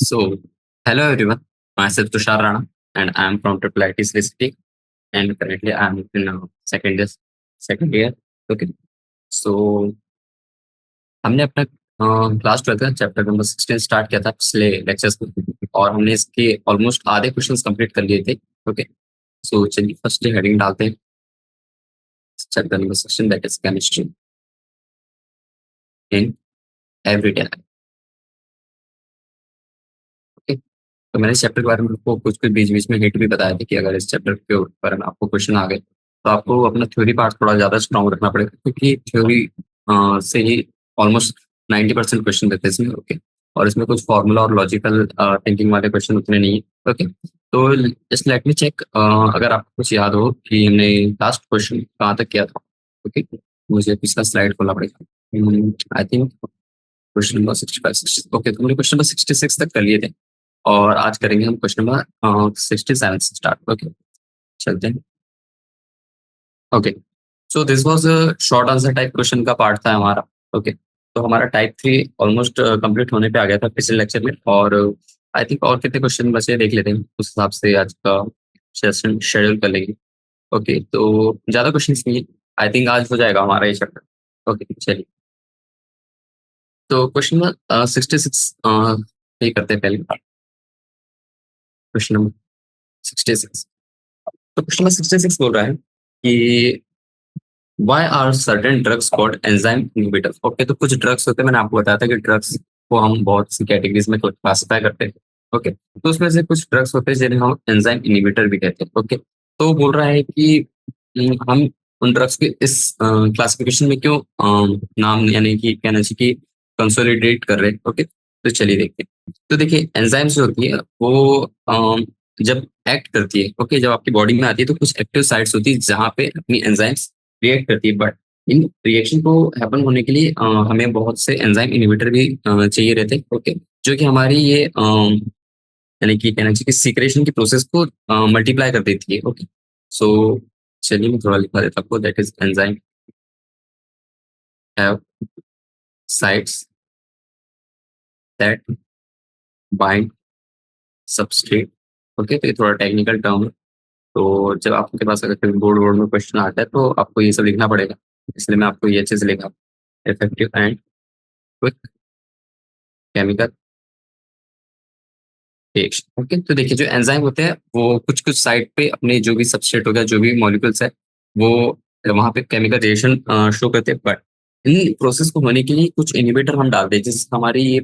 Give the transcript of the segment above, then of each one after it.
So, hello everyone. Myself Tushar Rana, and I am from Triple IT City, and currently I am in second year. Okay. So, हमने अपना class 12 का chapter number 16 start किया था पिछले lectures में और हमने इसके ऑलमोस्ट आधे क्वेश्चंस कंप्लीट कर लिए थे. ओके. सो चलिए फर्स्ट हेडिंग डालते हैं. Chapter number 16 that is chemistry in everyday life. Okay. तो मैंने इस चैप्टर के बारे में आपको कुछ कुछ बीच बीच में हिंट भी बताया था कि अगर इस चैप्टर के ऊपर में आपको क्वेश्चन आ गए तो आपको अपना थ्योरी पार्ट थोड़ा ज्यादा स्ट्रॉन्ग रखना पड़ेगा क्योंकि थ्योरी से ही ऑलमोस्ट 90% क्वेश्चन देते हैं इसमें. ओके. और इसमें कुछ फॉर्मूला और लॉजिकल थिंकिंग वाले क्वेश्चन उतने नहीं है. ओके. तो जस्ट लेट मी चेक अगर आपको कुछ याद हो कि हमने लास्ट क्वेश्चन कहाँ तक किया था. ओके. मुझे पिछला स्लाइड खोलना पड़ेगा. आई थिंक क्वेश्चन नंबर 65. ओके. तो हमने क्वेश्चन नंबर 66 तक कर लिए थे और आज करेंगे हम क्वेश्चन नंबर 67 से स्टार्ट. ओके. चलते हैं. Okay. So this was a short answer type question का पार्ट था हमारा. ओके. तो हमारा टाइप 3 ऑलमोस्ट कंप्लीट होने पे आ गया था पिछले लेक्चर में और आई थिंक और कितने क्वेश्चन बचे देख लेते हैं उस हिसाब से आज का सेशन शेड्यूल कर लेंगे. ओके. तो ज्यादा क्वेश्चन नहीं है. आई थिंक आज हो जाएगा हमारा ये चैप्टर. ओके. चलिए. तो क्वेश्चन नंबर 66 ये करते हैं पहले. Question number 66. तो क्वेश्चन नंबर 66 बोल रहा है कि why are certain drugs called enzyme inhibitors. Okay. तो कुछ ड्रग्स होते हैं. मैंने आपको बताया था कि ड्रग्स को हम बहुत सी कैटेगरीज में क्लासिफाई करते हैं. ओके. तो उसमें से कुछ ड्रग्स होते हैं जिन्हें हम एंजाइम इनहिबिटर भी कहते हैं. ओके. तो बोल रहा है कि हम उन ड्रग्स के इस क्लासिफिकेशन में क्यों नाम यानी कि कहना चाहिए कि कंसोलिडेट कर रहे हैं. ओके. तो चलिए देखते हैं. तो देखिए एंजाइम्स जो होती है वो जब एक्ट करती है. ओके. जब आपकी बॉडी में आती है तो कुछ एक्टिव साइट्स होती है जहाँ पे अपनी एंजाइम्स रिएक्ट करती है. बट इन रिएक्शन को हैपन होने के लिए हमें बहुत से एंजाइम इनहिबिटर भी चाहिए रहते हैं. ओके. जो कि हमारी ये यानी कि कहना चाहिए कि सीक्रेशन की प्रोसेस को मल्टीप्लाई कर देती है. ओके. सो चलिए मैं थोड़ा लिखा देता आपको. That is enzyme have sites that bind substrate. Okay. तो ये थोड़ा टेक्निकल टर्म है. तो जब आपके पास अगर कभी बोर्ड बोर्ड में क्वेश्चन आता है तो आपको ये सब लिखना पड़ेगा. इसलिए मैं आपको ये चीज लिखा. Effective and quick chemical reaction. Okay. तो देखिए जो एंजाइम होते हैं वो कुछ कुछ साइट पे अपने जो भी सबस्ट्रेट हो गया जो भी मॉलिक्यूल्स है वो वहां पे केमिकल रिएक्शन शो करते हैं. बट इन प्रोसेस को होने के लिए कुछ इनहिबिटर हम डालते हैं जिससे हमारी ये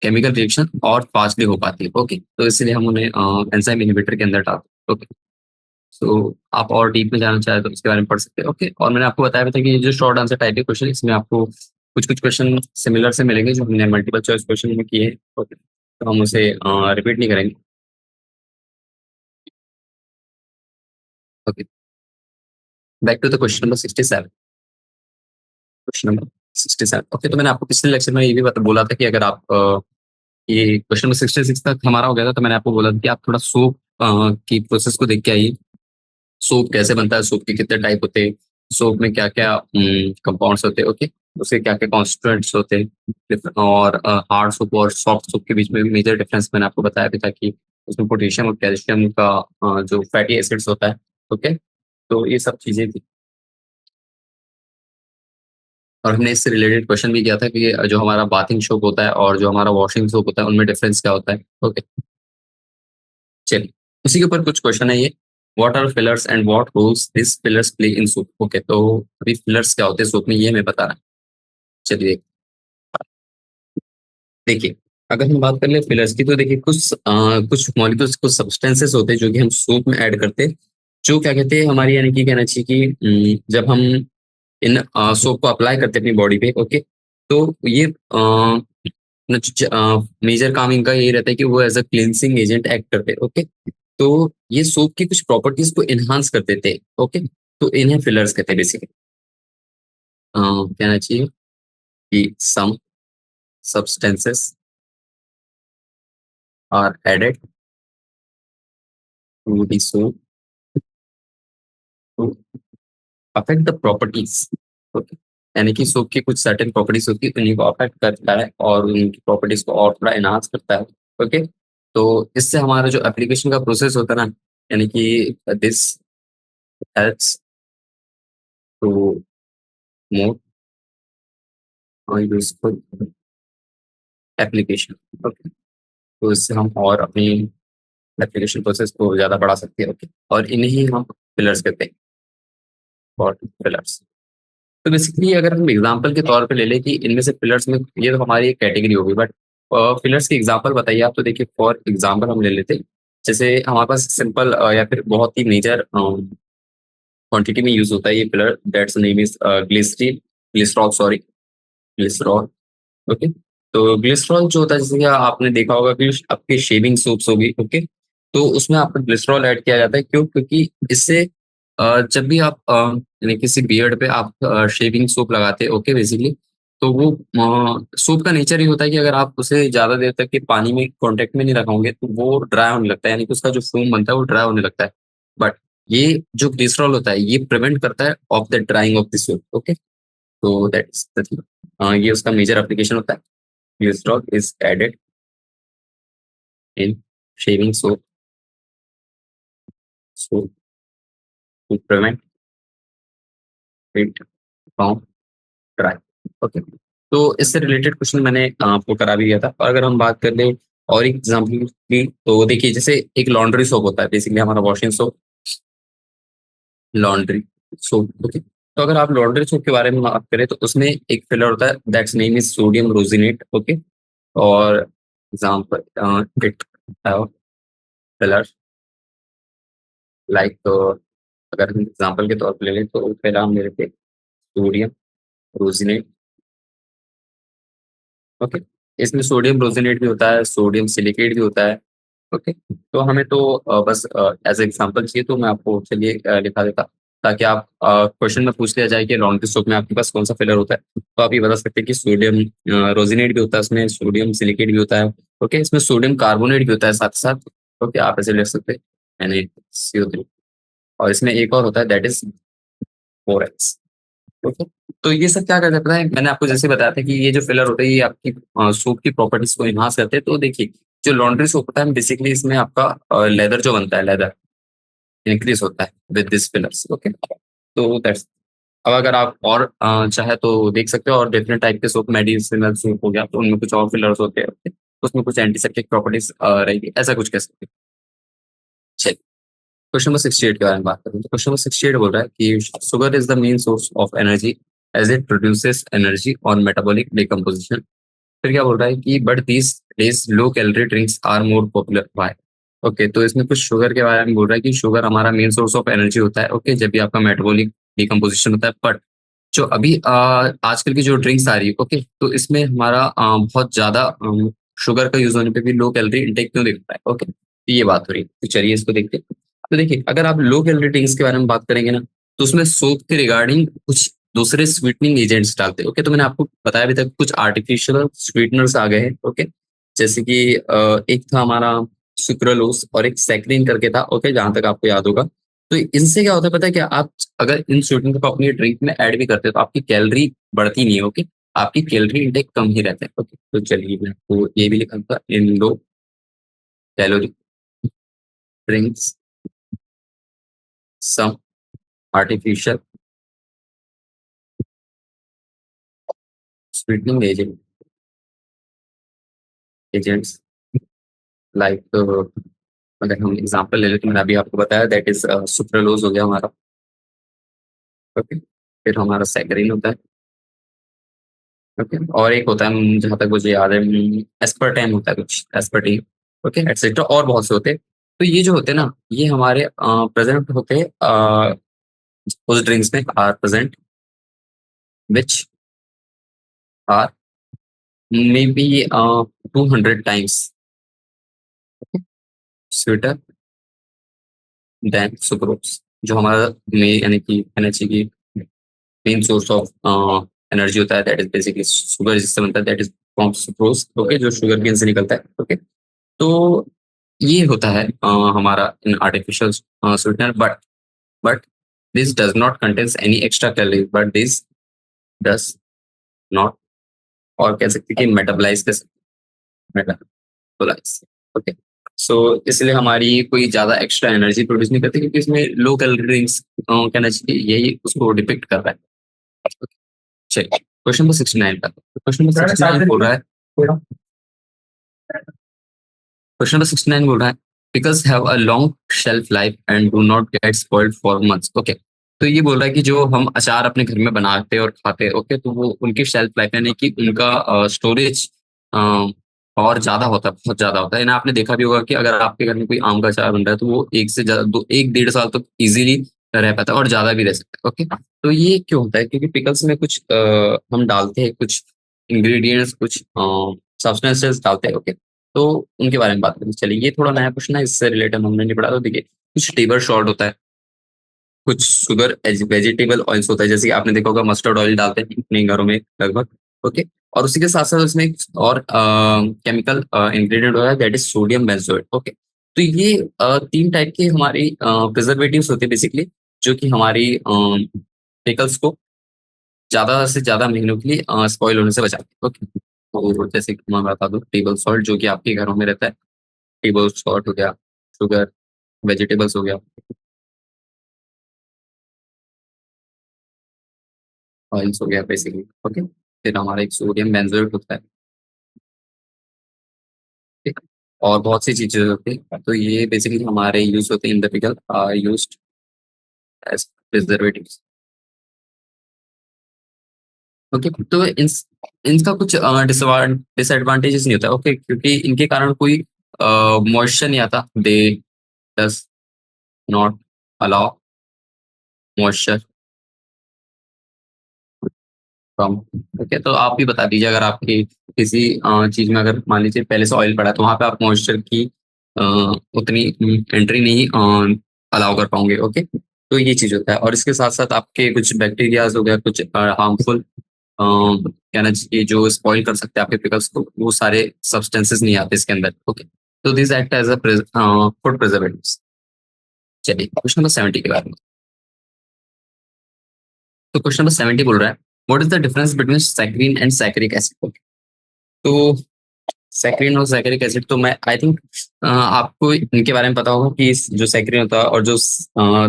केमिकल रिएक्शन और फास्टली हो पाती है. ओके. तो इसलिए हम उन्हें एंजाइम इनहिबिटर के अंदर डालते हैं. ओके. सो आप और डीप में जाना चाहे तो इसके बारे में पढ़ सकते हैं. ओके. और मैंने आपको बताया था कि ये जो शॉर्ट आंसर टाइप के क्वेश्चन इसमें आपको कुछ कुछ क्वेश्चन सिमिलर से मिलेंगे जो हमने मल्टीपल चॉइस क्वेश्चन में किए हैं. ओके. तो हम उसे रिपीट नहीं करेंगे. Okay. Back to the question number 67. Question number 67. Okay. तो मैंने आपको पिछले लेक्चर में ये भी बोला था कि अगर आप ये क्वेश्चन नंबर 66 तक हमारा हो गया था तो मैंने आपको बोला था कि आप थोड़ा सोप की प्रोसेस को देख के आइए. सोप कैसे बनता है. सोप के कितने टाइप होते हैं. सोप में क्या क्या कंपाउंड्स होते हैं. ओके. उसके क्या क्या कॉन्स्टिट्यूएंट्स होते हैं और हार्ड सोप और सॉफ्ट सोप के बीच में मेजर डिफरेंस मैंने आपको बताया भी था कि उसमें पोटेशियम और कैल्शियम का जो फैटी एसिड्स होता है. ओके. तो ये सब चीजें थी. और हमने इससे रिलेटेड क्वेश्चन भी किया था कि जो हमारा बाथिंग सोप होता है और जो हमारा वॉशिंग सोप होता है उनमें डिफरेंस क्या होता है. ओके. चलिए. उसी के ऊपर कुछ क्वेश्चन है ये. What are fillers and what roles this fillers play in soap. Okay. तो अभी फिलर्स क्या होते हैं सोप में ये हमें बता रहा है. चलिए देखिए. अगर हम बात कर ले फिलर्स की तो देखिए कुछ मॉलिक्यूल्स कुछ सब्सटेंसेस होते हैं जो कि हम सोप में ऐड करते हैं जो क्या कहते हैं हमारी यानी कि कहना चाहिए कि जब हम इन सोप को अप्लाई करते हैं अपनी बॉडी पे. ओके. तो ये मेजर काम इनका यही रहता है कि वो as a cleansing agent act करते हैं. ओके. तो ये सोप की कुछ प्रॉपर्टीज को इनहांस कर देते हैं. ओके. तो इन्हें फिलर्स कहते हैं बेसिकली. कहना चाहिए कि सम substances are added to the soap to affect the properties. Okay. यानी कि सोप की कुछ सर्टेन प्रॉपर्टीज होती है, उन्हीं को अफेक्ट करता है और उनकी प्रॉपर्टीज को और थोड़ा एनहांस करता है। ओके, तो इससे हमारा जो एप्लीकेशन का प्रोसेस होता है ना, यानी कि this helps to more useful application. Okay, तो इससे हम और अपनी एप्लीकेशन प्रोसेस को ज़्यादा बढ़ा सकते हैं। ओके, और इन्हें ही हम पिलर्स कहते हैं, और पिलर्स। तो बेसिकली अगर हम एग्जांपल के तौर पे ले लें कि इनमें से पिलर्स में, ये तो हमारी एक कैटेगरी होगी, बट पिलर्स की एग्जांपल बताइए आप। तो देखिए, फॉर एग्जांपल हम ले लेते हैं, जैसे हमारे पास सिंपल या फिर बहुत ही मेजर क्वांटिटी में यूज होता है ये filler, that's name is glycerine, glycerol, sorry, glycerol. Okay, तो ग्लिसरॉल जो होता है, जैसे कि आपने देखा होगा कि आपके शेविंग सोप्स होगी, ओके, तो उसमें आपको ग्लिसरॉल ऐड किया जाता है। क्यों? क्योंकि इससे जब भी आप यानी किसी बियर्ड पे आप शेविंग सोप लगाते हैं, ओके, बेसिकली, तो वो सोप का नेचर ही होता है कि अगर आप उसे ज्यादा देर तक के पानी में कांटेक्ट में नहीं रखोगे तो वो ड्राई होने लगता है, यानी कि उसका जो फोम बनता है वो ड्राई होने लगता है। बट ये जो ग्लिसरॉल होता है ये प्रिवेंट करता है of the drying of the soap. Okay, तो दैट्स द थिंग, ये उसका मेजर एप्लीकेशन होता है। Glycerol is added in shaving soap to prevent it from dry. Okay, तो इससे रिलेटेड क्वेश्चन मैंने आपको करा भी दिया था। और अगर हम बात कर लें और एक एग्जाम्पल की, तो देखिए, जैसे एक लॉन्ड्री सोप होता है, बेसिकली हमारा washing soap, laundry soap. Okay, तो अगर आप लॉन्ड्री सोप के बारे में बात करें तो उसमें एक फिलर होता है, that's name is sodium rosinate. Okay, और एग्जाम्पल इट फिलर लाइक, अगर हम एग्जाम्पल के तौर पर ले लें तो पहला हम ले लेते हैं सोडियम रोजिनेट। ओके, इसमें सोडियम रोजिनेट भी होता है, सोडियम सिलिकेट भी होता है। ओके, तो हमें तो बस एज एग्जांपल चाहिए, तो मैं आपको चलिए लिखा देता, ताकि आप क्वेश्चन में पूछ लिया जाए कि लॉन्ड्री सोप में आपके पास कौन सा फिलर होता है, तो आप ये बता सकते हैं कि सोडियम रोजिनेट भी होता है, उसमें सोडियम सिलिकेट भी होता है। ओके, इसमें सोडियम कार्बोनेट भी होता है साथ साथ। ओके, आप ऐसे लिख सकते हैं NaCO3, और इसमें एक और होता है, दैट इज 4X। ओके, तो ये सब क्या कर सकता है, मैंने आपको जैसे बताया था कि ये जो फिलर होता है ये आपकी सोप की प्रॉपर्टीज को इनहांस करते हैं। तो देखिए, जो लॉन्ड्री सोप होता है, बेसिकली इसमें आपका लेदर जो बनता है, लेदर इंक्रीज होता है विद दिस फिलर्स। ओके, तो दैट्स, अब अगर आप और चाहे तो देख सकते हो, और डिफरेंट टाइप के सोप, मेडिसिनल सोप हो गया, तो उनमें कुछ और फिलर्स होते हैं। okay? तो उसमें कुछ एंटीसेप्टिक प्रॉपर्टीज रहेगी, ऐसा कुछ कह सकते हैं। क्वेश्चन नंबर 68 के बारे में बात करें, तो क्वेश्चन नंबर 68 बोल रहा है कि sugar is the main source of energy as it produces energy on metabolic decomposition. फिर क्या बोल रहा है कि but these days low calorie drinks are more popular, why? Okay, तो इसमें कुछ शुगर के बारे में बोल रहा है कि शुगर हमारा मेन सोर्स ऑफ एनर्जी होता है, ओके, जब भी आपका मेटाबॉलिक डिकम्पोजिशन होता है। बट जो अभी आजकल की जो ड्रिंक्स आ रही है, ओके, तो इसमें हमारा बहुत ज्यादा शुगर का यूज होने पे भी लो कैलोरी इंटेक क्यों दिख रहा है? ओके, तो ये बात हो रही है, तो चलिए इसको देखते हैं। तो देखिए, अगर आप लो कैलोरी ड्रिंक्स के बारे में बात करेंगे ना, तो उसमें सोप के रिगार्डिंग कुछ दूसरे स्वीटनिंग एजेंट्स डालते हैं। ओके, तो मैंने आपको बताया भी था, कुछ आर्टिफिशियल स्वीटनर्स आ गए हैं। ओके, जैसे कि एक था हमारा सुक्रोलोस, और एक सैक्रिन करके था। ओके, जहां तक आपको याद होगा। तो इनसे क्या होता है पता है क्या? आप अगर इन स्वीटनर को अपनी ड्रिंक में ऐड भी करते हो तो आपकी कैलोरी बढ़ती नहीं है। ओके, आपकी कैलोरी इंटेक कम ही रहता है। ओके, तो चलिए मैं आपको ये भी लिखा था, in low calorie drinks some artificial sweetening agents like, अगर हम एग्जांपल ले लें तो मैंने अभी आपको बताया, दैट इज सुक्रालोज हो गया हमारा। ओके, फिर हमारा सैकरिन होता है। ओके, और एक होता है, जहां तक मुझे याद है, एस्पर्टेन होता है, कुछ एस्पर्टीन। ओके, एटसेट्रा, और बहुत से होते हैं। तो ये जो होते हैं ना, ये हमारे प्रेजेंट होते हैं उस ड्रिंक्स में, are present which are may be 200 times sweeter than sucrose, जो हमारा यानी कि एनर्जी की मेन सोर्स ऑफ एनर्जी होता है, दैट इज बेसिकली शुगर, जिससे बनता है, that is from sucrose. Okay, जो शुगर केन से निकलता है। ओके, तो ये होता है हमारा in artificial sweetener, but this does not contains any extra calorie, but this does not, और कह सकते हैं कि मेटाबलाइज कर सकते, मेटाबोलाइज। ओके, सो इसलिए हमारी कोई ज्यादा एक्स्ट्रा एनर्जी प्रोड्यूस नहीं करती, क्योंकि इसमें लो कैलोरीज कहना चाहिए, यही उसको डिपिक्ट कर रहा है। चलिए क्वेश्चन नंबर 69 का, क्वेश्चन नंबर 69 बोल रहा है, क्वेश्चन नंबर 69 बोल रहा है, pickles have a long shelf life and do not gate spoiled for months. Okay, तो ये बोल रहा है कि जो हम अचार अपने घर में बनाते हैं और खाते हैं, ओके, तो वो उनकी शेल्फ लाइफ यानी कि उनका स्टोरेज और ज्यादा होता है, बहुत ज्यादा होता है। ना आपने देखा भी होगा कि अगर आपके घर में कोई आम का अचार बन रहा है, तो वो एक से ज्यादा दो, एक 1.5 साल तक इजीली रह पाता है और ज्यादा भी रह सकता है। ओके, तो ये क्यों होता है? क्योंकि पिकल्स में कुछ हम डालते हैं, कुछ इंग्रेडिएंट्स, कुछ सब्सटेंसेस डालते हैं। ओके, तो उनके बारे में बात करें। चलिए, ये थोड़ा नया क्वेश्चन है, इससे रिलेटेड हमने नहीं पढ़ा। तो देखिए, कुछ टेबल सॉल्ट होता है, कुछ शुगर वेजिटेबल ऑयल्स होता है, जैसे कि आपने देखा होगा मस्टर्ड ऑयल डालते हैं अपने घरों में लगभग। ओके, और उसी के साथ साथ उसमें एक और केमिकल इंग्रेडिएंट होता है, that is sodium benzoate. Okay, तो ये 3 टाइप की हमारी प्रिजर्वेटिव्स होते हैं बेसिकली, जो कि हमारी पिकल्स को ज्यादा से ज्यादा महीनों के लिए स्पॉइल होने से बचाते हैं। ओके, तो जैसे कि मैं बता दूं, टेबल सॉल्ट जो कि आपके घरों में रहता है, टेबल सॉल्ट हो गया, शुगर, वेजिटेबल्स हो गया, ऑयल्स हो गया बेसिकली। ओके, फिर हमारा एक सोडियम बेंजोएट होता है, ठीक, और बहुत सी चीजें होती है। तो ये बेसिकली हमारे यूज होते हैं in the pickle, are used as preservatives. Okay, तो इनका कुछ डिसएडवांटेजेस नहीं होता। ओके, क्योंकि इनके कारण कोई मॉइस्चर नहीं आता, they does not allow moisture from. Okay, तो आप भी बता दीजिए, अगर आपकी किसी चीज में अगर मान लीजिए पहले से ऑयल पड़ा है, तो वहां पे आप मॉइस्चर की अ, उतनी एंट्री नहीं अलाउ कर पाओगे। ओके, तो ये चीज होता है, और इसके साथ साथ आपके कुछ बैक्टीरियाज हो गया, कुछ हार्मफुल कहना चाहिए, जो स्पॉइल कर सकते हैं आपके पिकल्स को, वो सारे सब्सटेंसेस नहीं आते इसके अंदर। ओके, तो this act as a food preservatives. चलिए क्वेश्चन नंबर 70 के बारे में। तो क्वेश्चन नंबर 70 बोल रहा है, what is the difference between saccharin and saccharic acid? तो सैकरीन और सैकरिक एसिड, तो मैं आई थिंक आपको इनके बारे में पता होगा कि जो सैकरीन होता है और जो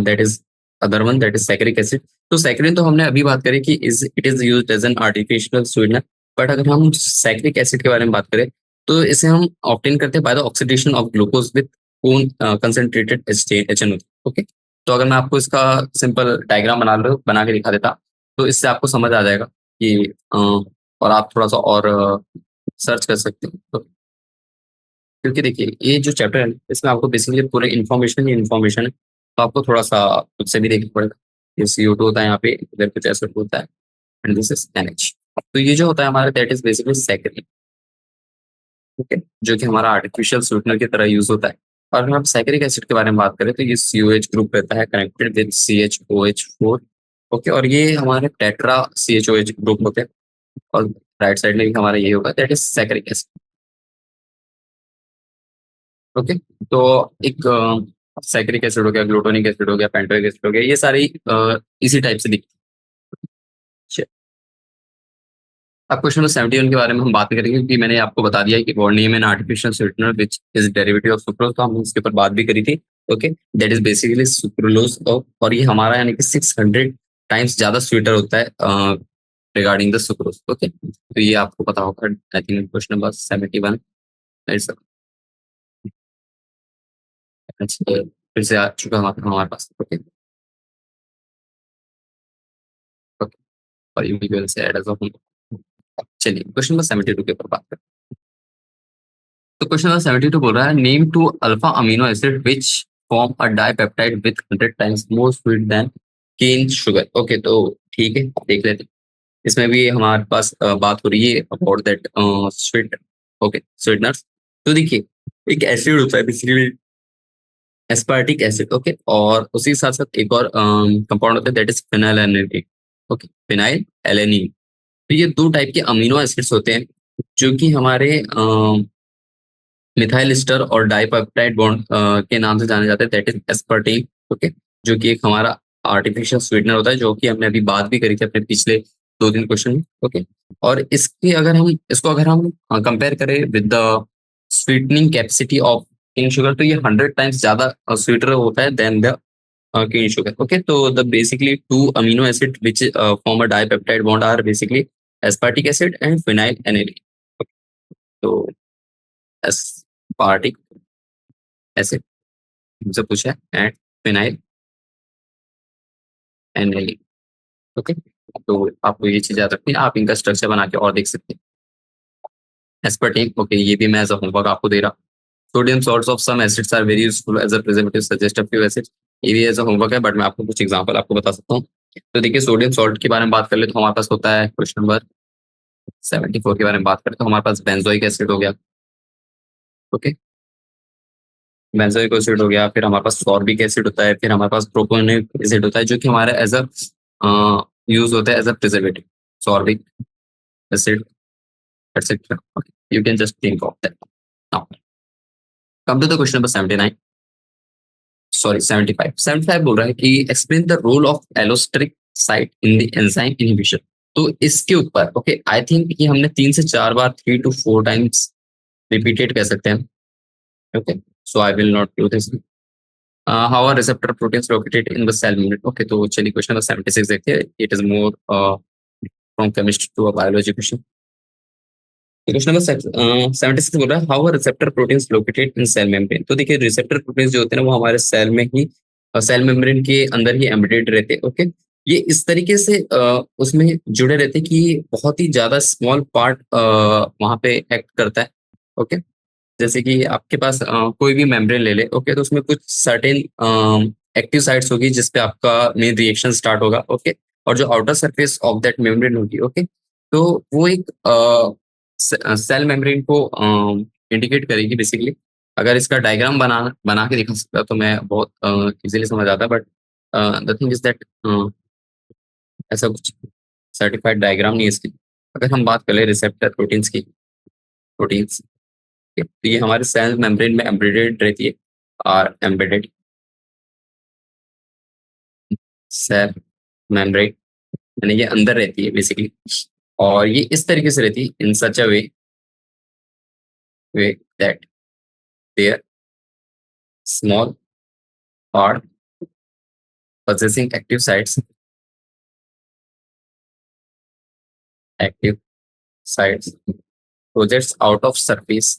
that is other one, that is saccharic acid. तो सैकरीन तो हमने अभी बात करी कि it is used as an artificial sweetener, but अगर हम सैकरिक एसिड के बारे में बात करें, तो इसे हम ऑब्टेन करते हैं by the oxidation of glucose with concentrated HNO। Okay, तो अगर मैं आपको इसका सिंपल डायग्राम बना के दिखा देता, तो इससे आपको समझ आ जाएगा कि और आप थोड़ा सा और सर्च कर सकते हैं। तो क्योंकि देखिए, ये जो चैप्टर है, इसमें आपको बेसिकली पूरे इन्फॉर्मेशन ही इन्फॉर्मेशन है, तो आपको थोड़ा सा खुद से भी देखना पड़ेगा। ये CO2 होता है, यहाँ पे इधर कुछ एसिड होता है, एंड दिस इज NH। तो ये जो होता है हमारा, that is basically saccharin. Okay, जो कि हमारा आर्टिफिशियल स्वीटनर की तरह यूज होता है। और अगर हम सैकरिक एसिड के बारे में बात करें, तो ये COH ग्रुप रहता है कनेक्टेड विद CHOH4। ओके, और ये हमारे टेट्रा CHOH ग्रुप होते हैं, और राइट साइड में भी हमारा ये होगा, that is saccharic acid. Okay, तो एक सैकरिक एसिड हो गया, ग्लूटोनिक एसिड हो गया, पेंटोइक एसिड हो गया, ये सारी इसी टाइप से दिखती है। अब क्वेश्चन नंबर 71 के बारे में हम बात करेंगे, क्योंकि मैंने आपको बता दिया है कि name N artificial sweetener which is derivative of sucrose, तो हम इसके ऊपर बात भी करी थी। Okay, that is basically sucralose, और ये हमारा यानी कि 600 टाइम्स ज्यादा स्वीटर होता है रिगार्डिंग द सुक्रोज। ओके, तो ये आपको पता होगा, I think question number 71। It's फिर से आ चुका हमारे पास। ओके, ओके, और you will say add as a. चलिए क्वेश्चन नंबर 72 के ऊपर बात करते हैं। तो क्वेश्चन नंबर 72 बोल रहा है, name two alpha amino acid which form a dipeptide with 100 times more sweet than cane sugar. Okay, तो ठीक है, देख लेते हैं। इसमें भी हमारे पास बात हो रही है about that sweet, okay, sweeteners. तो देखिए, एक एसिड होता है बेसिकली एस्पार्टिक एसिड। ओके, और उसी के साथ साथ एक और कंपाउंड होता है, that is phenylalanine. Okay, phenylalanine. तो ये 2 टाइप के अमीनो एसिड्स होते हैं, जो कि हमारे मिथाइल एस्टर और डाइपेप्टाइड बॉन्ड के नाम से जाने जाते हैं, दैट इज एस्पर्टीन। ओके, जो कि एक हमारा आर्टिफिशियल स्वीटनर होता है, जो कि हमने अभी बात भी करी थी अपने पिछले 2-3 क्वेश्चन। ओके, और इसकी अगर हम कंपेयर करें with the sweetening capacity of cane sugar, तो ये 100 टाइम्स ज्यादा स्वीटर होता है then the cane sugar. Okay, तो the basically two amino acid which form a dipeptide bond are basically aspartic acid and phenylalanine. तो aspartic acid हमसे पूछा है एंड फिनाइल एनिलीन। ओके, तो आपको ये चीज याद रखनी है, आप इनका स्ट्रक्चर बना के और देख सकते हैं। एस्पार्टिक, ओके, ये भी मैं एज अ होमवर्क आपको दे रहा हूँ। Sodium salts of some acids are very useful as a preservative suggest a few acids. ये भी एज अ होमवर्क है, बट मैं आपको कुछ एग्जांपल आपको बता सकता हूँ। तो देखिए, सोडियम सॉल्ट के बारे में बात कर ले तो हमारे पास होता है क्वेश्चन नंबर 74 के बारे में बात करें तो हमारे पास बेंजोइक एसिड हो गया। ओके, बेंजोइक एसिड हो गया, फिर हमारे पास सॉर्बिक एसिड होता है, फिर हमारे पास प्रोपोनिक एसिड होता है, जो कि हमारा एज अ यूज होता है as a preservative. Sorbic acid etcetera. You can just think of that. Now come to the question number 79, sorry 75। 75 बोल रहा है कि explain the role of allosteric site in the enzyme inhibition. तो इसके ऊपर okay, आई think ये हमने 3 से 4 बार, 3 to 4 टाइम्स रिपीटेड कह सकते हैं। Okay, so I will not do this. How are receptor proteins located in the cell unit. Okay, तो चलिए क्वेश्चन नंबर 76 देखते हैं। It is more from chemistry to a biology question. Question number 76 बोल रहा है how are receptor proteins located in cell membrane. तो देखिए, receptor proteins जो होते हैं ना, वो हमारे सेल में ही, सेल मेम्ब्रेन के अंदर ही एम्बेडेड रहते हैं। ओके, ये इस तरीके से उसमें जुड़े रहते हैं कि बहुत ही ज्यादा स्मॉल पार्ट वहां पे एक्ट करता है। ओके, जैसे कि आपके पास कोई भी मेम्ब्रेन ले ले। ओके, तो उसमें कुछ सर्टेन एक्टिव साइट्स होगी जिसपे आपका मेन रिएक्शन स्टार्ट होगा। ओके, और जो outer surface of that membrane होगी, ओके, तो वो एक सेल मेम्ब्रेन को इंडिकेट करेगी बेसिकली। अगर इसका डायग्राम बना बना के दिखा सकता तो मैं बहुत इजीली समझ आता, but the thing is that ऐसा कुछ सर्टिफाइड डायग्राम नहीं है इसकी। अगर हम बात करें रिसेप्टर प्रोटीन्स की, प्रोटीन्स, तो ये हमारे सेल मेम्ब्रेन में एम्बेडेड रहती है। और एम्बेडेड सेल मेम्ब्रेन यानी ये अंदर रहती है बेसिकली। और ये इस तरीके से रहती है in such a way that there small part possessing active sites projects out of surface,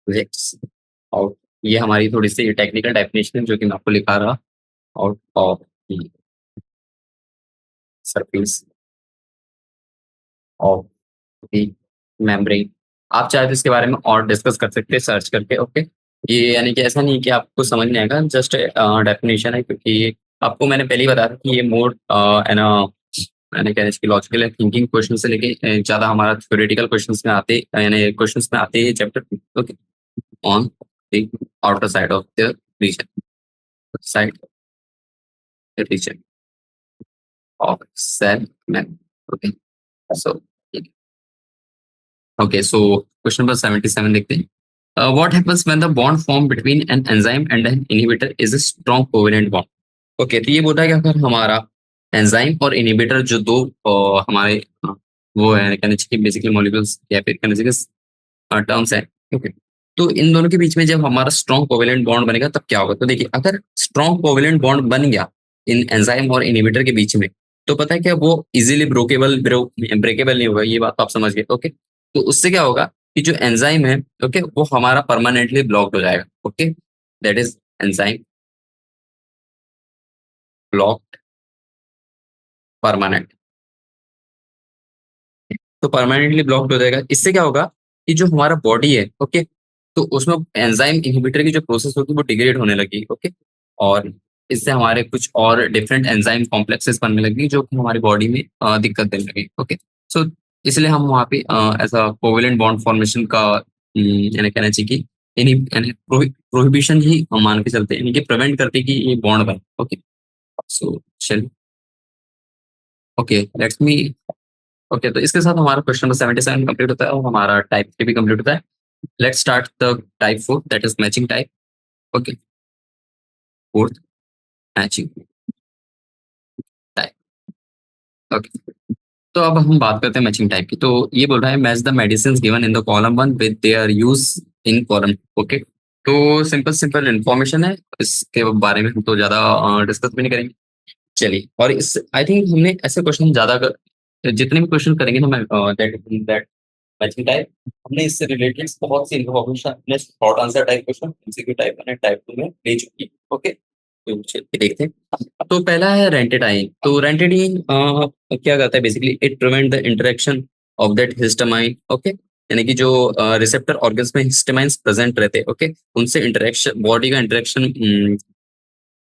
projects out। ये हमारी थोड़ी सी टेक्निकल डेफिनेशन है जो कि मैं आपको लिखा रहा। Out of the surface of the membrane. आप चाहे तो इसके बारे में और डिस्कस कर सकते हैं सर्च करके। ओके, ये यानी कि ऐसा नहीं कि आपको समझ नहीं आएगा, जस्ट डेफिनेशन है, क्योंकि आपको मैंने पहले ही बताया था कि ये मोर है ना, मैंने क्या इसकी लॉजिकल थिंकिंग क्वेश्चन से लेके ज्यादा हमारा थ्योरेटिकल क्वेश्चंस में आते, यानी क्वेश्चंस में आते हैं chapter. Okay, on the outer side of the region, side region of cell ma'am. Okay, so okay, so question number 77 देखते हैं। What happens when the bond formed between an enzyme and an inhibitor is a strong covalent bond? Okay, तो ये बोलता है कि अगर हमारा enzyme और इनहिबिटर जो दो हमारे वो है कहना चाहिए बेसिकली मॉलिक्यूल्स या फिर कहना चाहिए टर्म्स है। ओके, तो इन दोनों के बीच में जब हमारा स्ट्रॉन्ग कोवेलेंट बॉन्ड बनेगा तब क्या होगा। तो देखिए, अगर स्ट्रॉन्ग कोवेलेंट बॉन्ड बन गया इन एंजाइम और इनहिबिटर के बीच में, तो पता है क्या, वो इजीली ब्रेकेबल नहीं होगा। ये बात तो आप समझ गए। ओके, तो उससे क्या होगा कि जो एंजाइम है, ओके, वो हमारा परमानेंटली ब्लॉक्ड हो जाएगा। Okay, that is enzyme block permanent. तो परमानेंटली ब्लॉक्ड हो जाएगा। इससे क्या होगा कि जो हमारा बॉडी है, ओके, तो उसमें एंजाइम इनहिबिटर की जो प्रोसेस होगी वो डिग्रेड होने लगी। ओके, और इससे हमारे कुछ और डिफरेंट एंजाइम कॉम्प्लेक्सेस बनने लगी जो कि हमारी बॉडी में दिक्कत देने लगी। ओके, सो इसलिए हम वहाँ पे ऐसा कोवेलेंट बॉन्ड फॉर्मेशन का यानी कहना चाहिए कि यानी प्रोहिबिशन ही हम मान के चलते हैं, यानी कि प्रिवेंट करते कि ये बॉन्ड बने। ओके, सो चलिए, ओके, लेट्स मी। ओके, तो इसके साथ हमारा क्वेश्चन नंबर 77 कंप्लीट होता है और हमारा टाइप 3 भी कंप्लीट होता है। Let's start the type 4 that is matching type. Okay, fourth matching type. Okay, तो अब हम बात करते हैं मैचिंग टाइप की। तो ये बोल रहा है match the medicine given in the column one with their use in column. Okay, तो सिंपल सिंपल इन्फॉर्मेशन है, इसके बारे में हम तो ज्यादा डिस्कस भी नहीं करेंगे। चलिए, और इस आई थिंक हमने ऐसे क्वेश्चन ज्यादा जितने भी क्वेश्चन करेंगे ना, मैं दैट मैचिंग टाइप, हमने इससे रिलेटेड बहुत सी इन्फॉर्मेशन अपने short answer type question, MCQ type मैंने टाइप 2 में ले चुकी है। ओके, तो चलिए देखते हैं। तो पहला है रेंटेड आइन। तो रेंटेड आइन क्या करता है basically, it prevent the interaction of that histamine. Okay, यानी कि जो रिसेप्टर ऑर्गन्स में हिस्टामाइंस प्रेजेंट रहते हैं, ओके, उनसे इंटरेक्शन, बॉडी का इंटरेक्शन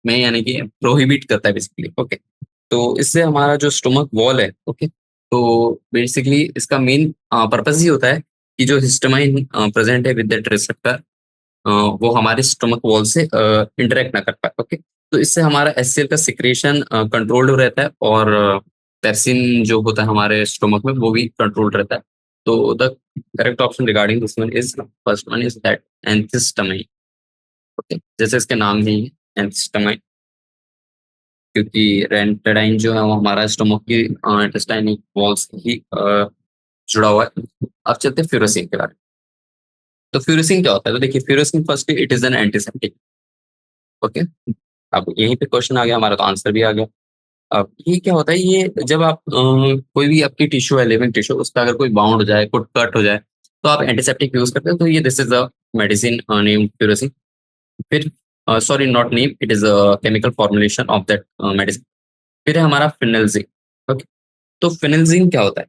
में यानी कि प्रोहिबिट करता है बेसिकली। ओके, तो इससे हमारा जो स्टोमक वॉल है, ओके, तो बेसिकली इसका मेन पर्पस ही होता है कि जो हिस्टामाइन प्रेजेंट है विद दैट रिसेप्टर, वो हमारे स्टोमक वॉल से इंटरेक्ट ना कर पाए। ओके, तो इससे हमारा एचसीएल का सिक्रेशन कंट्रोल्ड रहता है, और पेप्सिन जो होता है हमारे स्टोमक में वो भी कंट्रोल्ड रहता है। तो the correct option regarding this one is, first one is that antihistamine. Okay, जैसे इसके नाम ही है एंथिस्टामाइन, क्योंकि रेंटेडाइन जो है वो हमारा स्टोमक की इंटेस्टाइनिक वॉल्स से ही जुड़ा हुआ है। अब चलते हैं फ्यूरोसिन के बारे में। तो फ्यूरोसिन क्या होता है? तो देखिए, furacin first it is an antiseptic. Okay, अब यहीं पे क्वेश्चन आ गया हमारा, तो आंसर भी आ गया। अब ये क्या होता है, ये जब आप कोई भी आपकी टिश्यू है, लिविंग टिश्यू, उसका अगर कोई बाउंड हो जाए, कोई कट हो जाए, तो आप एंटीसेप्टिक यूज करते हैं। तो ये this is a medicine name furacin. फिर sorry, not name, it is a chemical formulation of that medicine. फिर है हमारा फिनाल्जीन। ओके, तो फिनाल्जीन क्या होता है?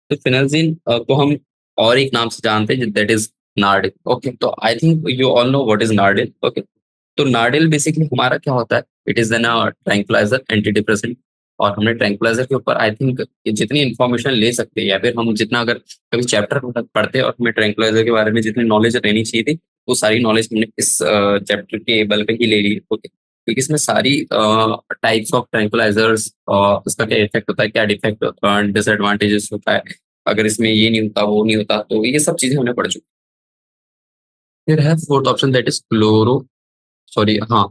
तो फिनाल्जीन को हम और एक नाम से जानते हैं, दैट इज नार्डिल। ओके, तो I think you all know what is Nardil. Okay, तो नार्डिल बेसिकली हमारा क्या होता है, it is an tranquilizer, antidepressant. और हमने ट्रैंक्विलाइजर के ऊपर आई थिंक जितनी इन्फॉर्मेशन ले सकते हैं, या फिर हम जितना अगर कभी चैप्टर पढ़ते हैं और हमें ट्रैंक्विलाइजर के बारे में जितनी नॉलेज रहनी चाहिए थी, वो सारी नॉलेज हमने इस चैप्टर के बल पे ही ले ली। ओके, क्योंकि इसमें सारी टाइप्स ऑफ ट्रैंक्विलाइजर्स, उसका क्या इफेक्ट होता है, क्या डिफेक्ट, डिसएडवांटेजेस होता है, अगर इसमें ये नहीं होता, वो नहीं होता, तो ये सब चीजें हमने पढ़ चुकी। फिर है fourth option, that is chloro, sorry हाँ,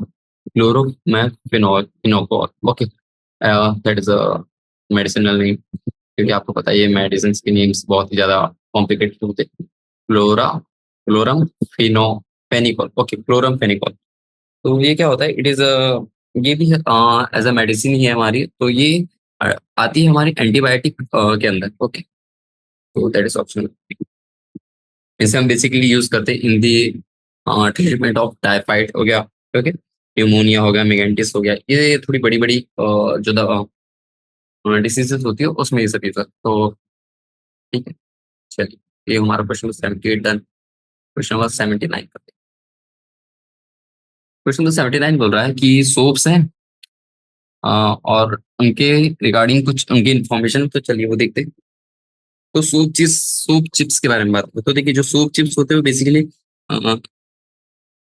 chloramphenicol, phenicol. Okay, that is a medicinal name, क्योंकि आपको पता है ये मेडिसिन के नेम्स बहुत ही ज्यादा कॉम्प्लिकेटेड होते हैं। क्लोरम फिनो फेनिकॉल। ओके, क्लोरम फेनिकॉल। तो ये क्या होता है, इट इज ये भी एज अ मेडिसिन ही है हमारी। तो ये आती है हमारी एंटीबायोटिक के अंदर। ओके, तो दैट इज ऑप्शन। इसे हम बेसिकली यूज करते हैं इन दी ट्रीटमेंट ऑफ टाइफाइड हो गया, ओके, न्यूमोनिया हो गया, मेगेंटिस हो गया, ये थोड़ी बड़ी बड़ी जो डिसीजेस होती है उसमें ये सब यूज है। तो ठीक है, चलिए, ये हमारा क्वेश्चन 78 डन। क्वेश्चन नंबर 79 करते हैं। क्वेश्चन नंबर 79 बोल रहा है कि सोप्स हैं, और उनके रिगार्डिंग कुछ उनकी इन्फॉर्मेशन, तो चलिए वो देखते हैं। तो सूप चिप्स के बारे में बात करें, तो देखिए जो सूप चिप्स होते हैं बेसिकली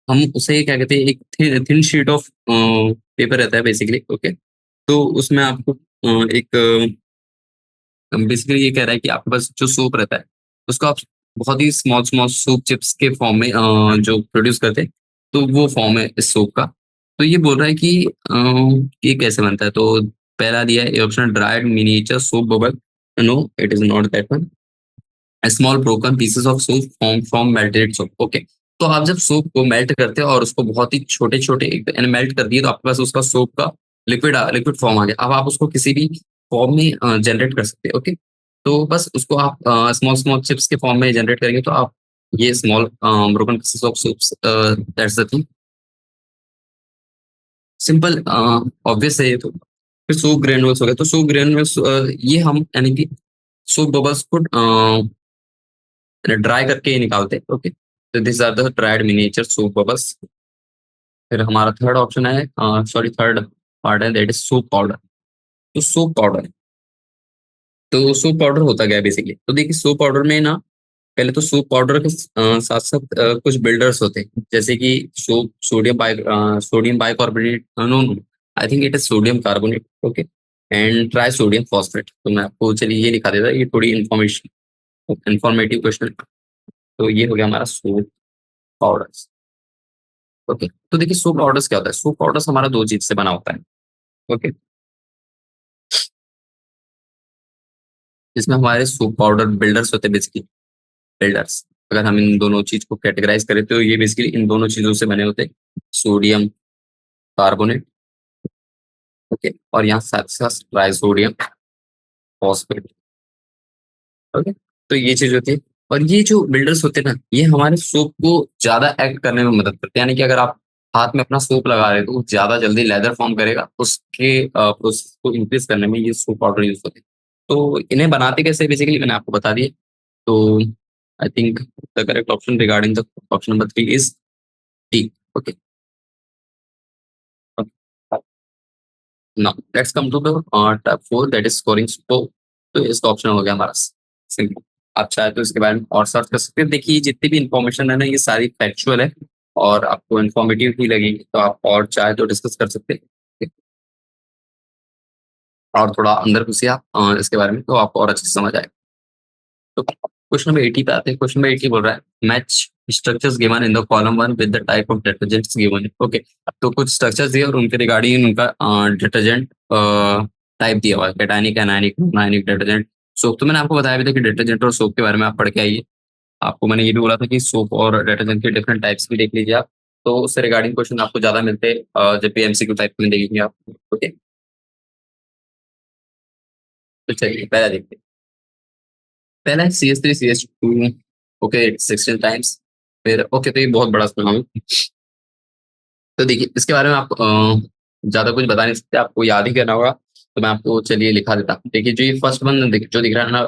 हम उसे क्या कहते हैं, एक थिन शीट ऑफ पेपर रहता है बेसिकली। ओके, तो उसमें आपको एक बेसिकली ये कह रहा है कि आपके पास जो सूप रहता है, उसको आप बहुत ही स्मॉल स्मॉल सूप चिप्स के फॉर्म में जो प्रोड्यूस करते हैं, तो वो फॉर्म है इस सूप का। तो ये बोल रहा है कि ये कैसे बनता है। तो पहला दिया है option, dried miniature soup bubble. No, it is not that one. Small broken pieces of soap form from melted soap. Okay, तो आप जब सोप को मेल्ट करते हो और उसको बहुत ही छोटे छोटे मेल्ट कर दिए, तो आपके पास उसका सोप का लिक्विड फॉर्म आ गया। अब आप उसको किसी भी फॉर्म में जनरेट कर सकते हैं। ओके, तो बस उसको आप स्मॉल स्मॉल चिप्स के फॉर्म में जनरेट करेंगे, तो आप ये small broken pieces of soaps, that's the thing. Simple, obvious है ये तो। फिर सूप ग्रेनुल्स हो गए, तो सूप ग्रेनुल्स ये हम यानी कि सूप बबल्स को ड्राई करके ही निकालते हैं। ओके, तो this are the dried miniature soup bubbles. फिर हमारा थर्ड ऑप्शन है, सॉरी थर्ड पार्ट है, दैट इज सूप पाउडर। तो सूप पाउडर, तो सूप पाउडर होता क्या है बेसिकली। तो देखिए, सूप पाउडर में ना, पहले तो सूप पाउडर के साथ साथ कुछ बिल्डर्स होते हैं, जैसे कि sodium bicarbonate, no no, I think it is sodium carbonate. Okay, and tri sodium phosphate. तो मैं आपको चलिए ये लिखा देता, ये थोड़ी इंफॉर्मेटिव क्वेश्चन। तो ये हो गया हमारा सूप पाउडर। ओके, तो देखिए सूप पाउडर्स क्या होता है। सूप पाउडर्स हमारा दो चीज से बना होता है। ओके, इसमें हमारे सोप पाउडर बिल्डर्स होते हैं बेसिकली, बिल्डर्स। अगर हम इन दोनों चीज को कैटेगराइज करें तो ये बेसिकली इन दोनों चीजों से बने होते हैं, सोडियम कार्बोनेट, ओके, और यहाँ साथ साथ ट्राइसोडियम फॉस्फेट, ओके। तो ये चीज होती है। और ये जो बिल्डर्स होते हैं ना, ये हमारे सोप को ज्यादा एक्ट करने में मदद करते हैं, यानी कि अगर आप हाथ में अपना सोप लगा रहे हो तो वो ज्यादा जल्दी लेदर फॉर्म करेगा, उसके प्रोसेस को इंक्रीज करने में ये सोप पाउडर यूज होते हैं। तो इन्हें बनाते कैसे बेसिकली मैंने आपको बता दिया। तो I think the correct option regarding the option number 3 is D, okay. Now let's come to the top 4 that is scoring scope. तो इसका ऑप्शन हो गया हमारा सिंपल। आप चाहे तो इसके बारे में और सर्च कर सकते हैं। देखिए जितनी भी इंफॉर्मेशन है ना, ये सारी फैक्चुअल है और आपको इन्फॉर्मेटिव ही लगेगी, तो आप और चाहे तो डिस्कस कर सकते हैं और थोड़ा अंदर घुसिए आप इसके बारे में, तो आपको और अच्छे से समझ आएगा। तो क्वेश्चन नंबर 80 पे आते हैं। क्वेश्चन नंबर 80 बोल रहा है match structures given in the column 1 with the type of detergents given, okay. तो कुछ स्ट्रक्चर्स दिए और उनके रिगार्डिंग उनका डिटर्जेंट टाइप दिया हुआ है, cationic, anionic, non detergent, soap. तो मैंने आपको बताया भी था कि डिटर्जेंट और सोप के बारे में आप पढ़ के आइए। आपको मैंने ये भी बोला था कि सोप और डिटर्जेंट के डिफरेंट टाइप्स भी देख लीजिए आप। तो उससे रिगार्डिंग क्वेश्चन आपको ज्यादा मिलते हैं जब भी एमसीक्यू टाइप में देखेंगे आप, ओके। तो चलिए पहला देखते हैं। पहला है CH3CH2, ओके, 16 टाइम्स। फिर ओके, तो ये बहुत बड़ा स्पेलिंग है। तो देखिए इसके बारे में आप ज्यादा कुछ बता नहीं सकते, आपको याद ही करना होगा। तो मैं आपको चलिए लिखा देता हूँ। देखिए जो ये फर्स्ट वन जो दिख रहा है ना,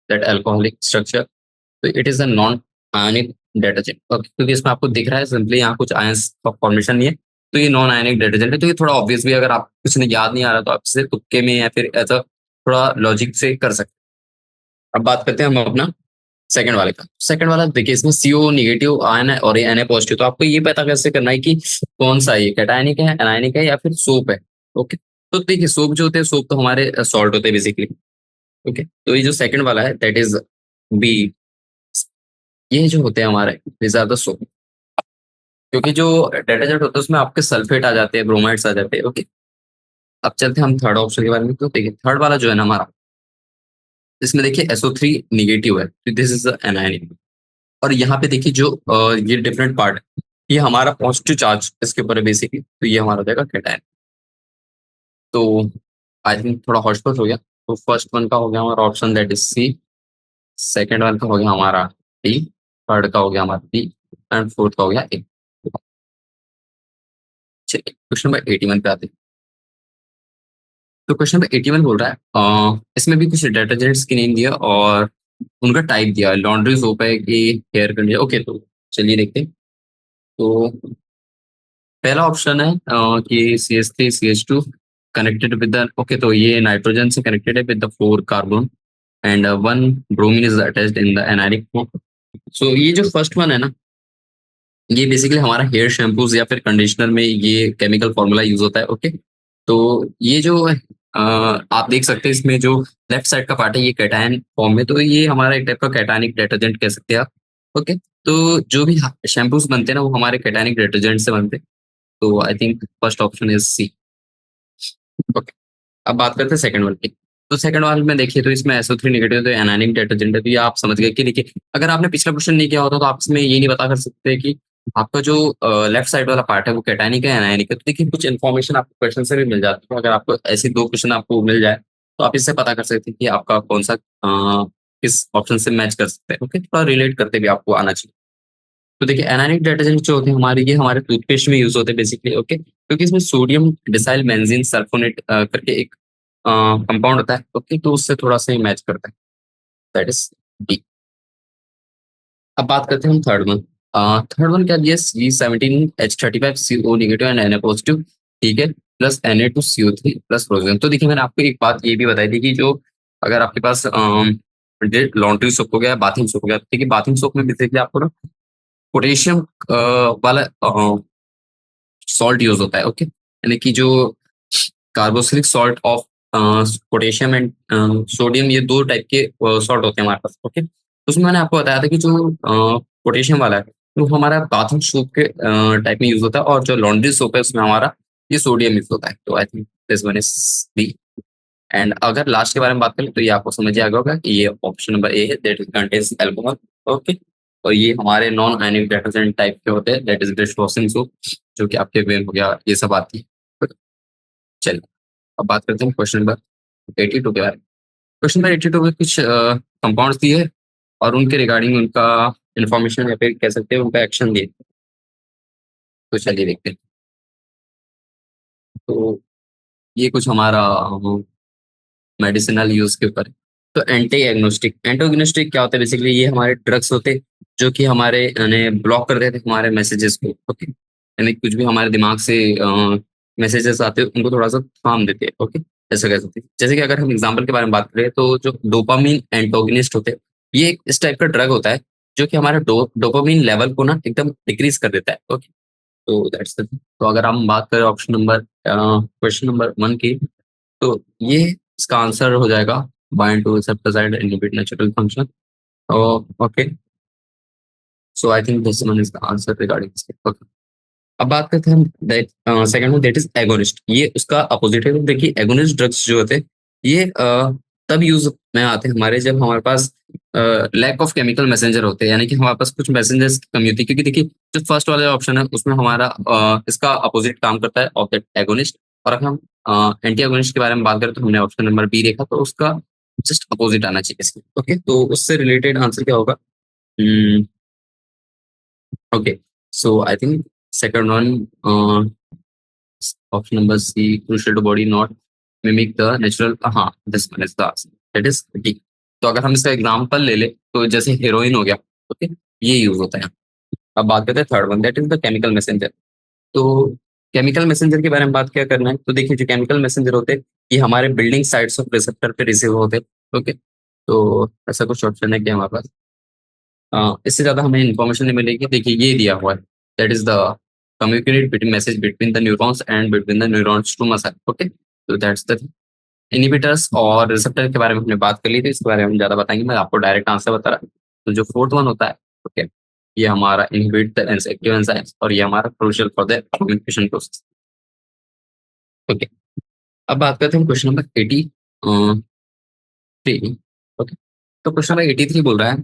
दैट अल्कोहलिक स्ट्रक्चर, तो it is a non ionic detergent, okay, क्योंकि इसमें आपको दिख रहा है सिंपली यहाँ कुछ आयंस का फॉर्मेशन नहीं है। तो ये नॉन आयनिक डिटर्जेंट है। तो ये थोड़ा ऑब्वियस भी, अगर आप कुछ नहीं याद नहीं आ रहा तो आप इसे तुक्के में या फिर ऐसा थोड़ा लॉजिक से कर सकते हैं। अब बात करते हैं हम अपना सेकंड वाले का। सेकंड वाला देखिए, इसमें CO निगेटिव आयन है और ये Na पॉजिटिव। तो आपको ये पता कैसे करना है कि कौन सा है, ये कैटायनिक है, एनायनिक है, या फिर सोप है, ओके। तो देखिए सोप जो होते हैं, सोप तो हमारे सॉल्ट होते हैं बेसिकली, ओके। तो ये जो सेकंड वाला है दैट इज बी, ये जो होते हैं हमारे दिस आर द सोप। क्योंकि जो डिटर्जेंट होता है उसमें आपके सल्फेट आ जाते हैं, ब्रोमाइड्स आ जाते हैं, ओके। अब चलते हैं हम थर्ड ऑप्शन के बारे में। तो देखिए थर्ड वाला जो है ना हमारा, इसमें देखिए SO3 निगेटिव है, तो दिस इज एनायनिक। और यहाँ पे देखिए जो ये डिफरेंट पार्ट है, ये हमारा पॉजिटिव चार्ज इसके ऊपर है बेसिकली, तो ये हमारा हो जाएगा कैटायन। तो आई थिंक थोड़ा हॉशपॉश हो गया। तो फर्स्ट वन का हो गया हमारा option that is C, second one का हो गया हमारा D, थर्ड का हो गया हमारा B, एंड फोर्थ का हो गया A। चलिए क्वेश्चन नंबर 81 पे आते हैं। तो क्वेश्चन नंबर 81 बोल रहा है इसमें भी कुछ डिटर्जेंट्स की नेम दिया और उनका टाइप दिया, लॉन्ड्री सोप है कि हेयर कंडीशनर, ओके। तो चलिए देखते हैं। तो पहला ऑप्शन है कि CH3CH2 connected with the, okay, तो ये नाइट्रोजन से कनेक्टेड है with the 4 carbon and 1 bromine is attached in the anionic form. So ये जो फर्स्ट वन है ना, ये बेसिकली हमारा हेयर शैम्पूज या फिर कंडीशनर में ये केमिकल फॉर्मूला यूज होता है, ओके। तो ये जो आप देख सकते हैं इसमें जो लेफ्ट साइड का पार्ट है, ये कैटायन फॉर्म में, तो ये हमारा एक टाइप का कैटायनिक डिटर्जेंट कह सकते हैं आप, ओके। तो जो भी शैम्पूज बनते हैं ना, वो हमारे कैटायनिक डिटर्जेंट से बनते हैं। तो I think first option is C, okay. अब बात करते हैं सेकंड वन की। तो सेकंड वन में देखिए, तो इसमें SO3 निगेटिव, तो एनायनिक डिटर्जेंट है। तो ये आप समझ गए कि देखिए अगर आपने पिछला क्वेश्चन नहीं किया होता तो आप इसमें ये नहीं बता कर सकते कि आपका जो लेफ्ट साइड वाला पार्ट है वो कैटायनिक है, एनायनिक है। तो देखिए कुछ इन्फॉर्मेशन आपको क्वेश्चन से भी मिल जाती है। अगर आपको ऐसे दो क्वेश्चन आपको मिल जाए तो आप इससे पता कर सकते हैं कि आपका कौन सा किस ऑप्शन से मैच कर सकते हैं, ओके। थोड़ा रिलेट करते भी आपको आना चाहिए। तो देखिए एनायनिक डिटर्जेंट जो होते हैं हमारे, ये हमारे टूथपेस्ट में यूज होते हैं बेसिकली, ओके, क्योंकि इसमें सोडियम डिसाइल बेंजीन सल्फोनेट करके एक कंपाउंड होता है, ओके। तो उससे थोड़ा सा ही मैच करता है, दैट इज डी। अब बात करते हैं हम थर्ड वन। थर्ड वन क्या दिया, C17H35CO negative and Na positive, ठीक है, प्लस Na2CO3 प्लस फ्लोरीन। तो देखिए मैंने आपको एक बात ये भी बताई थी कि जो अगर आपके पास लॉन्ड्री सोप हो गया, बाथिंग सोप हो गया, ठीक है, बाथिंग सोप में बेसिकली आपको ना पोटेशियम वाला सॉल्ट यूज होता है, ओके, यानी कि जो carboxylic salt of potassium and sodium, ये दो टाइप के सॉल्ट होते हैं हमारे पास, ओके। तो उसमें मैंने आपको बताया था कि जो पोटेशियम वाला है वो हमारा बाथिंग सोप के टाइप में यूज होता है, और जो लॉन्ड्री सोप है उसमें हमारा ये सोडियम यूज होता है। तो I think this one is D. And अगर लास्ट के बारे में बात करें तो ये आपको समझ आ गया होगा कि ये ऑप्शन नंबर ए है, that is contains alcohol. Okay, और ये हमारे नॉन आयनिक डिटर्जेंट टाइप के होते हैं, that is dish washing soap, जो कि आपके वेन हो गया, ये सब आती है। चलिए अब बात करते हैं क्वेश्चन नंबर 82 के बारे में। क्वेश्चन नंबर 82 में कुछ कंपाउंड्स दिए हैं और उनके रिगार्डिंग उनका इंफॉर्मेशन या फिर कह सकते हैं उनका एक्शन दिए। तो चलिए देखते हैं। तो ये कुछ हमारा मेडिसिनल यूज के ऊपर है। तो एंटीएग्नोस्टिक क्या होता है? बेसिकली ये हमारे ड्रग्स होते हैं जो कि हमारे यानी ब्लॉक कर देते हैं हमारे मैसेजेस को। ओके, यानी कुछ भी हमारे दिमाग से मैसेजेस आते हैं उनको थोड़ा सा थाम देते हैं। ओके, ऐसा कह सकते हैं। जैसे कि अगर हम एग्जांपल के बारे में बात करें तो जो डोपामीन एंटोगनिस्ट होते हैं, ये एक इस टाइप का ड्रग होता है जो कि हमारे डोपामीन लेवल को ना एकदम डिक्रीज कर देता है। ओके, तो दैट्स द। तो अगर हम बात करें ऑप्शन नंबर क्वेश्चन नंबर 1 की, तो ये इसका आंसर हो जाएगा bind two receptors and inhibit natural function. Okay, so I think this one is the answer regarding this. Okay, अब बात करते हैं हम सेकंड में, दैट इज एगोनिस्ट। ये उसका अपोजिट है। तो देखिए एगोनिस्ट ड्रग्स जो होते हैं ये तब यूज में आते हैं हमारे जब हमारे पास लैक ऑफ केमिकल मैसेंजर होते हैं, यानी कि हमारे पास कुछ मैसेंजर्स की कमी होती है। क्योंकि देखिए जो फर्स्ट वाला ऑप्शन है उसमें हमारा इसका अपोजिट काम करता है ऑफ दैट एगोनिस्ट। और अगर हम एंटी एगोनिस्ट के बारे में बात करें तो हमने ऑप्शन नंबर बी देखा, तो उसका जस्ट अपोजिट आना चाहिए इसके। ओके, तो उससे रिलेटेड आंसर क्या होगा? Okay, so I think second one, option number C, crucial to body not mimic the natural, हाँ this one is the answer, that is D. तो अगर हम इसका एग्जांपल ले ले तो जैसे हीरोइन हो गया। ओके, ये यूज होता है। अब बात करते हैं third one, that is the chemical messenger. तो केमिकल मैसेंजर के बारे में बात क्या करना है? तो देखिए जो केमिकल मैसेंजर होते हैं ये हमारे बिल्डिंग साइट्स ऑफ रिसेप्टर पे रिसीव होते हैं। ओके, तो ऐसा कुछ ऑप्शन है कि हमारे पास इससे ज्यादा हमें इन्फॉर्मेशन नहीं मिलेगी। देखिए ये दिया हुआ है, that is the communicate between message between the neurons and between the neurons to muscle. Okay, तो दैट्स द इनहिबिटर्स और रिसेप्टर के बारे में हमने बात कर ली थी, इसके बारे में हम ज्यादा बताएंगे, मैं आपको डायरेक्ट आंसर बता रहा हूँ। तो जो फोर्थ वन होता है, ओके, ये हमारा इनहिबिट द एक्टिव एंजाइम्स और ये हमारा crucial for the communication process. Okay, अब बात करते हैं क्वेश्चन नंबर 83। ओके, तो क्वेश्चन नंबर 83 बोल रहा है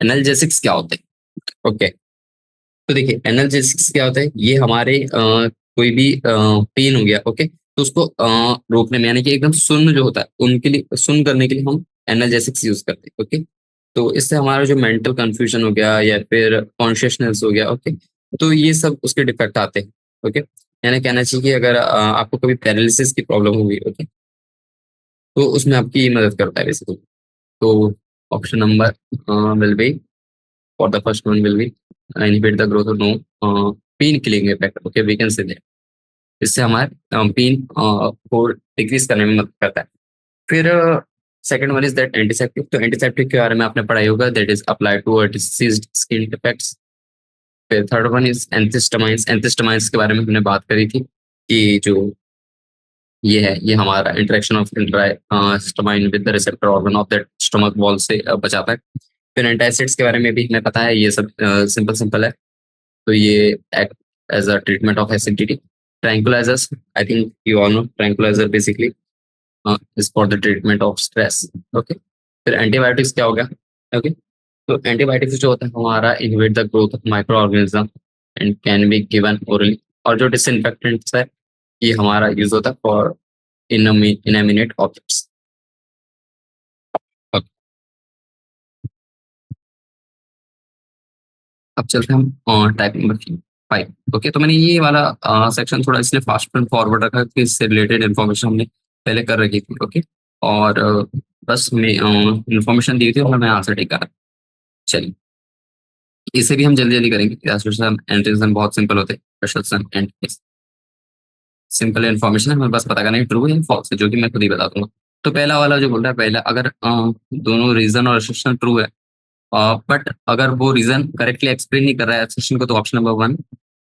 एनाल्जेसिक्स क्या होते हैं। ओके, तो देखिए एनाल्जेसिक्स क्या होता है? ये हमारे कोई भी पेन हो गया। ओके, तो उसको रोकने में, यानी कि एकदम सुन्न जो होता है उनके लिए, सुन्न करने के लिए हम एनाल्जेसिक्स यूज करते हैं। ओके, तो इससे हमारा जो मेंटल कंफ्यूजन हो गया या फिर कॉन्शियसनेस हो गया। ओके, तो ये सब उसके डिफेक्ट आते हैं। ओके, यानी कहना चाहिए कि अगर आपको कभी पैरालिसिस की प्रॉब्लम होगी, ओके, तो उसमें आपकी मदद करता है बेसिकली। तो option number will B, for the first one will be inhibit the growth of no pain killing effect. Okay, we can say that इससे हमारे पेन को डिक्रीज करने में मदद करता है। फिर second one is that antiseptic. तो एंटीसेप्टिक के बारे में आपने पढ़ाई होगा, that is applied to diseased skin defects. फिर third one is antihistamines. Antihistamines के बारे में हमने बात करी थी कि जो ये है, ये हमारा interaction of antihistamine with the receptor organ of that stomach wall से बचाता है। फिर एंटासिड्स के बारे में भी हमें पता है, ये सब सिंपल सिंपल है। तो ये act as a treatment of acidity. Tranquillisers, I think you all know, tranquilliser basically is for the treatment of stress. Okay, फिर एंटीबायोटिक्स क्या हो गया? ओके, तो एंटीबायोटिक्स जो होता है हमारा inhibit the growth of micro organism and can be given orally. और जो डिसइंफेक्टेंट्स है ये हमारा यूज होता है फॉर इनएमिनेट ऑब्जेक्ट्स। अब चलते हैं हम टाइप नंबर 5। ओके, तो मैंने ये वाला सेक्शन थोड़ा इसलिए फास्ट एंड फॉरवर्ड रखा कि इससे रिलेटेड इन्फॉर्मेशन हमने पहले कर रखी थी। ओके, और बस हमें इन्फॉर्मेशन दी थी और मैं आंसर टिक करा। चलिए इसे भी हम जल्दी जल्दी करेंगे। एसोसिएशन एंट्रीजन बहुत सिंपल होते हैं। एसोसिएशन एंड सिंपल इन्फॉर्मेशन है, हमें बस पता करना है ट्रू है फॉल्स है, जो कि मैं खुद ही बता दूंगा। तो पहला वाला जो बोल रहा है, पहला अगर दोनों रीजन और एसोसिएशन ट्रू है, बट अगर वो रीजन करेक्टली एक्सप्लेन नहीं कर रहा है एसोसिएशन को, तो ऑप्शन नंबर 1।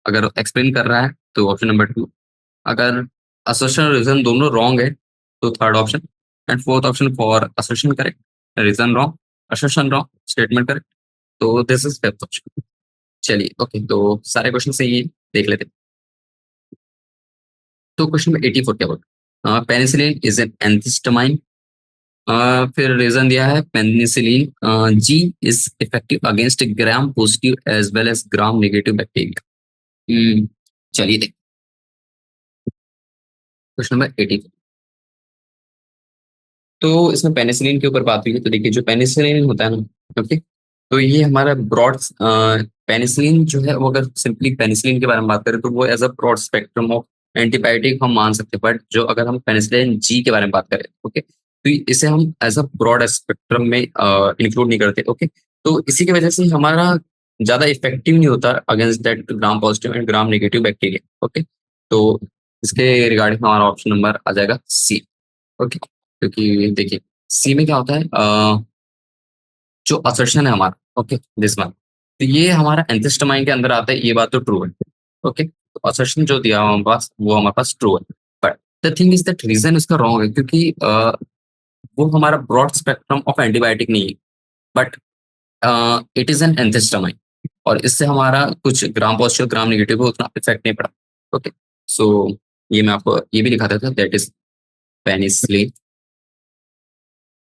अगर एक्सप्लेन कर रहा है तो ऑप्शन नंबर 2। अगर एसोसिएशन और रीजन दोनों रॉन्ग है तो third option. And fourth option for association correct, reason wrong, association wrong, statement correct. तो दिस इज फिफ्थ ऑप्शन। चलिए ओके, तो सारे क्वेश्चन से ये देख लेते हैं। तो क्वेश्चन नंबर 84 क्या बोलते हैं? Penicillin is an antihistamine. फिर रीजन दिया है penicillin G is effective against gram positive as well as gram negative bacteria. चलिए देख क्वेश्चन नंबर 80। तो इसमें पेनिसिलिन के ऊपर बात हुई है, तो देखिए जो पेनिसिलिन होता है ना, ओके, तो ये हमारा ब्रॉड पेनिसिलिन जो है वो, अगर सिंपली पेनिसिलिन के बारे में बात करें तो वो as a broad spectrum of antibiotic हम मान सकते हैं, बट जो अगर हम पेनिसिलिन जी के बारे में बात करें, ओके, तो इसे हम एज अ ब्रॉड स्पेक्ट्रम में इंक्लूड नहीं करते, ओके, तो इसी की वजह से हमारा ज्यादा इफेक्टिव नहीं होता against that gram positive and gram negative bacteria, okay, तो इसके रिगार्डिंग हमारा ऑप्शन नंबर आ जाएगा सी, ओके, क्योंकि देखिए सी में क्या होता है, जो असर्शन है हमारा, ओके, दिस वन, तो ये हमारा एंथिस्टामाइन के अंदर आता है, ये बात तो ट्रू है, ओके, तो असर्शन जो दिया हुआ हमारे पास वो हमारे पास ट्रू है, but the thing is that reason इसका रॉन्ग है, क्योंकि वो हमारा ब्रॉड स्पेक्ट्रम ऑफ एंटीबायोटिक नहीं है, बट इट इज एन एंथिस्टामाइन, और इससे हमारा कुछ ग्राम पॉजिटिव ग्राम नेगेटिव को उतना इफेक्ट नहीं पड़ा, ओके, सो ये मैं आपको ये भी दिखाता था, that is penicillin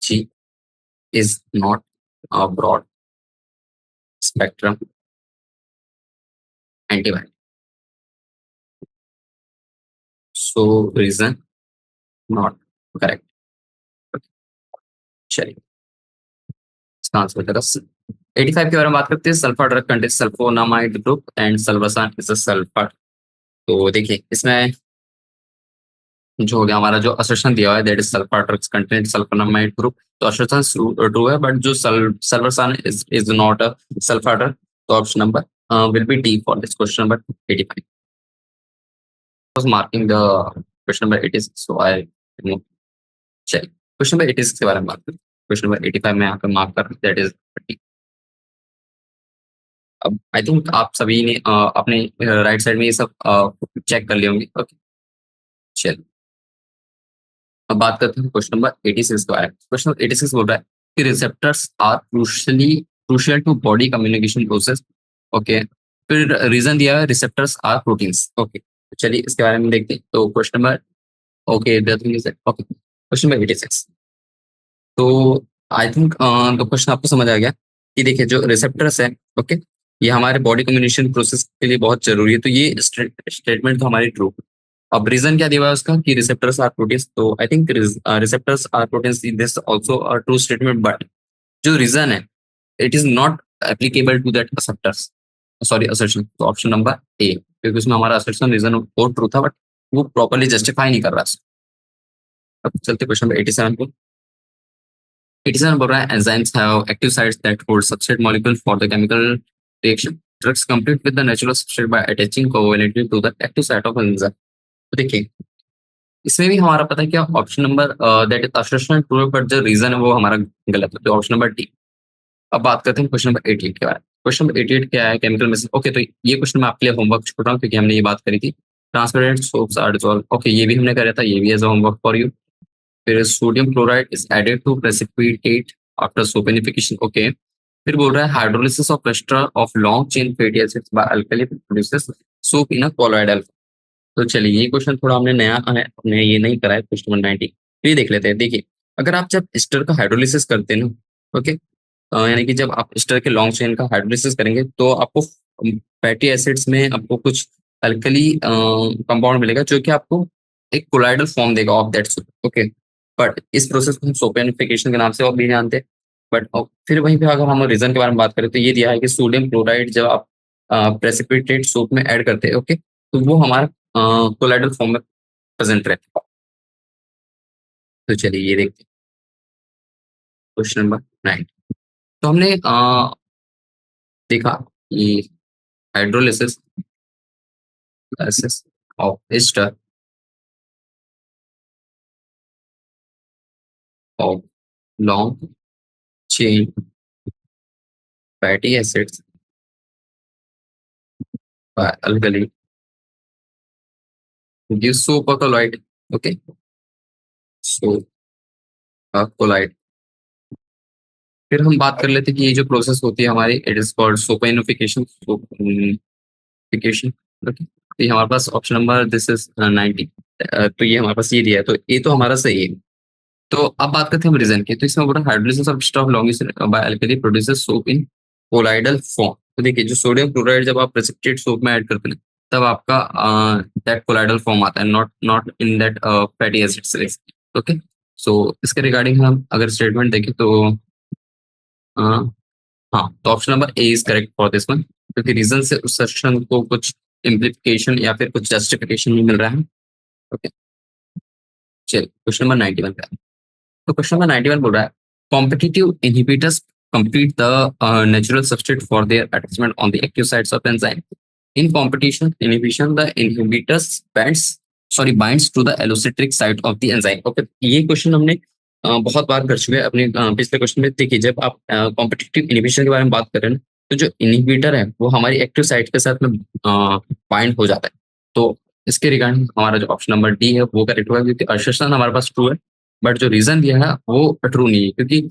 G is not a broad spectrum antibiotic. So reason not correct. चलिए इसका आंसर हो जाएगा 85 के बारे में बात करते हैं। Sulpha drug contains sulphonamide group and salvarsan is a sulphur. तो देखिए इसमें जो हो गया हमारा जो असर्शन दिया हुआ है, that is sulpha drugs contain sulphonamide group, तो असर्शन ट्रू है, बट जो salvarsan is not a sulpha drug, तो option number will be D for this question number 85। was marking the question number 86, so I removed. चलिए question number 86 के बारे में बात करें। क्वेश्चन नंबर 85 में यहाँ पे मार्क कर दैट इज 30। अब आई थिंक आप सभी ने अपने राइट साइड में ये सब चेक कर लिए होंगे, ओके, चलिए अब बात करते हैं क्वेश्चन नंबर 86 के बारे में। क्वेश्चन नंबर 86 बोल रहा है कि receptors are crucial to body communication process, okay, फिर रीजन दिया है रिसेप्टर्स आर प्रोटीन्स, ओके, चलिए इसके बारे में देखते हैं। तो क्वेश्चन number, okay, the thing is okay, question number 86, तो आई थिंक द क्वेश्चन आपको समझ आ गया कि देखिए जो रिसेप्टर्स है, ओके, ये हमारे बॉडी कम्युनिकेशन प्रोसेस के लिए बहुत जरूरी है, तो ये स्टेटमेंट तो हमारी ट्रू। अब रीजन क्या दिया हुआ है उसका कि रिसेप्टर्स आर प्रोटीन्स, तो I think receptors are proteins, this also a true statement, but जो रीजन है it is not applicable to that asserters, sorry assertion, तो ऑप्शन नंबर ए, क्योंकि उसमें हमारा असर्शन रीजन वो ट्रू था, बट वो प्रॉपर्ली जस्टिफाई नहीं कर रहा। अब चलते क्वेश्चन नंबर 87 को। 87 बोल रहा है enzymes have active sites that hold substrate molecule for the chemical reaction. Drugs compete with the natural substrate by attaching covalently to the active site of enzyme. तो देखिए इसमें भी हमारा पता है क्या, option number that is assertion true, but जो reason है वो हमारा गलत है, तो ऑप्शन नंबर डी। अब बात करते हैं क्वेश्चन नंबर 88 के बारे में। क्वेश्चन नंबर 88 क्या है, केमिकल मैसेज, ओके, तो ये क्वेश्चन मैं आपके लिए होमवर्क छोड़ रहा हूँ क्योंकि हमने ये बात करी थी। Transparent soaps are dissolve, okay, ये भी हमने करा था, ये भी as a homework for you. फिर sodium chloride is added to precipitate after saponification, okay, फिर बोल रहा है hydrolysis of ester of long chain fatty acids by alkali produces soap in a colloidal. तो चलिए ये क्वेश्चन थोड़ा हमने नया है, हमने ये नहीं करा है क्वेश्चन नंबर 90, तो ये देख लेते हैं। देखिए अगर आप जब एस्टर का हाइड्रोलिसिस करते हैं ना, ओके, यानी कि जब आप एस्टर के लॉन्ग चेन का हाइड्रोलिसिस करेंगे तो आपको फैटी एसिड्स में आपको कुछ अल्कली कंपाउंड मिलेगा जो कि आपको एक कोलाइडल फॉर्म देगा of that soap, okay, but इस प्रोसेस को हम सोपेनिफिकेशन के नाम से और भी जानते हैं। बट फिर वहीं पे अगर हम रीजन के बारे में बात करें तो ये दिया है कि सोडियम क्लोराइड जब आप प्रेसिपिटेट सोप में ऐड करते हैं, ओके, तो वो हमारा कोलाइडल फॉर्म में प्रेजेंट रहता है। तो चलिए ये देखते हैं क्वेश्चन नंबर 9। तो हमने देखा कि hydrolysis of ester of long chain fatty acids by alkali gives soap or colloid. Okay, so colloid। फिर हम बात कर लेते हैं कि ये जो प्रोसेस होती है हमारी, इट इज कॉल्ड सोपेनिफिकेशन, सोपेनिफिकेशन, ओके, तो ये हमारे पास ऑप्शन नंबर दिस इज 90, तो ये हमारे पास ये दिया है, तो ये तो हमारा सही है। तो अब बात करते हैं हम रीजन की। तो इसमें बोला hydrolysis of stuff long by alkali produces soap in colloidal form. तो देखिए, जो सोडियम क्लोराइड जब आप प्रेसिपिटेट सोप में ऐड करते हैं, तब आपका दैट कोलाइडल फॉर्म आता है, not not in that fatty acids. Okay. So इसके रिगार्डिंग हम अगर स्टेटमेंट देखें तो हाँ, तो option number A is correct for this one, क्योंकि रीजन से उस सेक्शन को कुछ इम्प्लीकेशन या फिर कुछ जस्टिफिकेशन नहीं मिल रहा है। ओके, चलिए क्वेश्चन नंबर 91 पे। तो क्वेश्चन नंबर 91 बोल रहा है, competitive inhibitors complete the natural substrate for their attachment on the active sites of enzyme. In competition inhibition, the inhibitors binds to the allocetric site of the enzyme. Okay, ये question हमने बहुत बार कर चुके हैं अपने पिछले क्वेश्चन में। देखिए, जब आप कॉम्पिटिटिव इनहिबिशन के बारे में बात कर रहे हैं, तो जो इनहिबिटर है वो हमारी एक्टिव साइट के साथ में बाइंड हो जाता है। तो इसके रिगार्डिंग हमारा जो ऑप्शन नंबर डी है वो करेक्ट होगा, क्योंकि असर्शन हमारे पास ट्रू है, बट जो रीजन दिया है वो ट्रू नहीं है, क्योंकि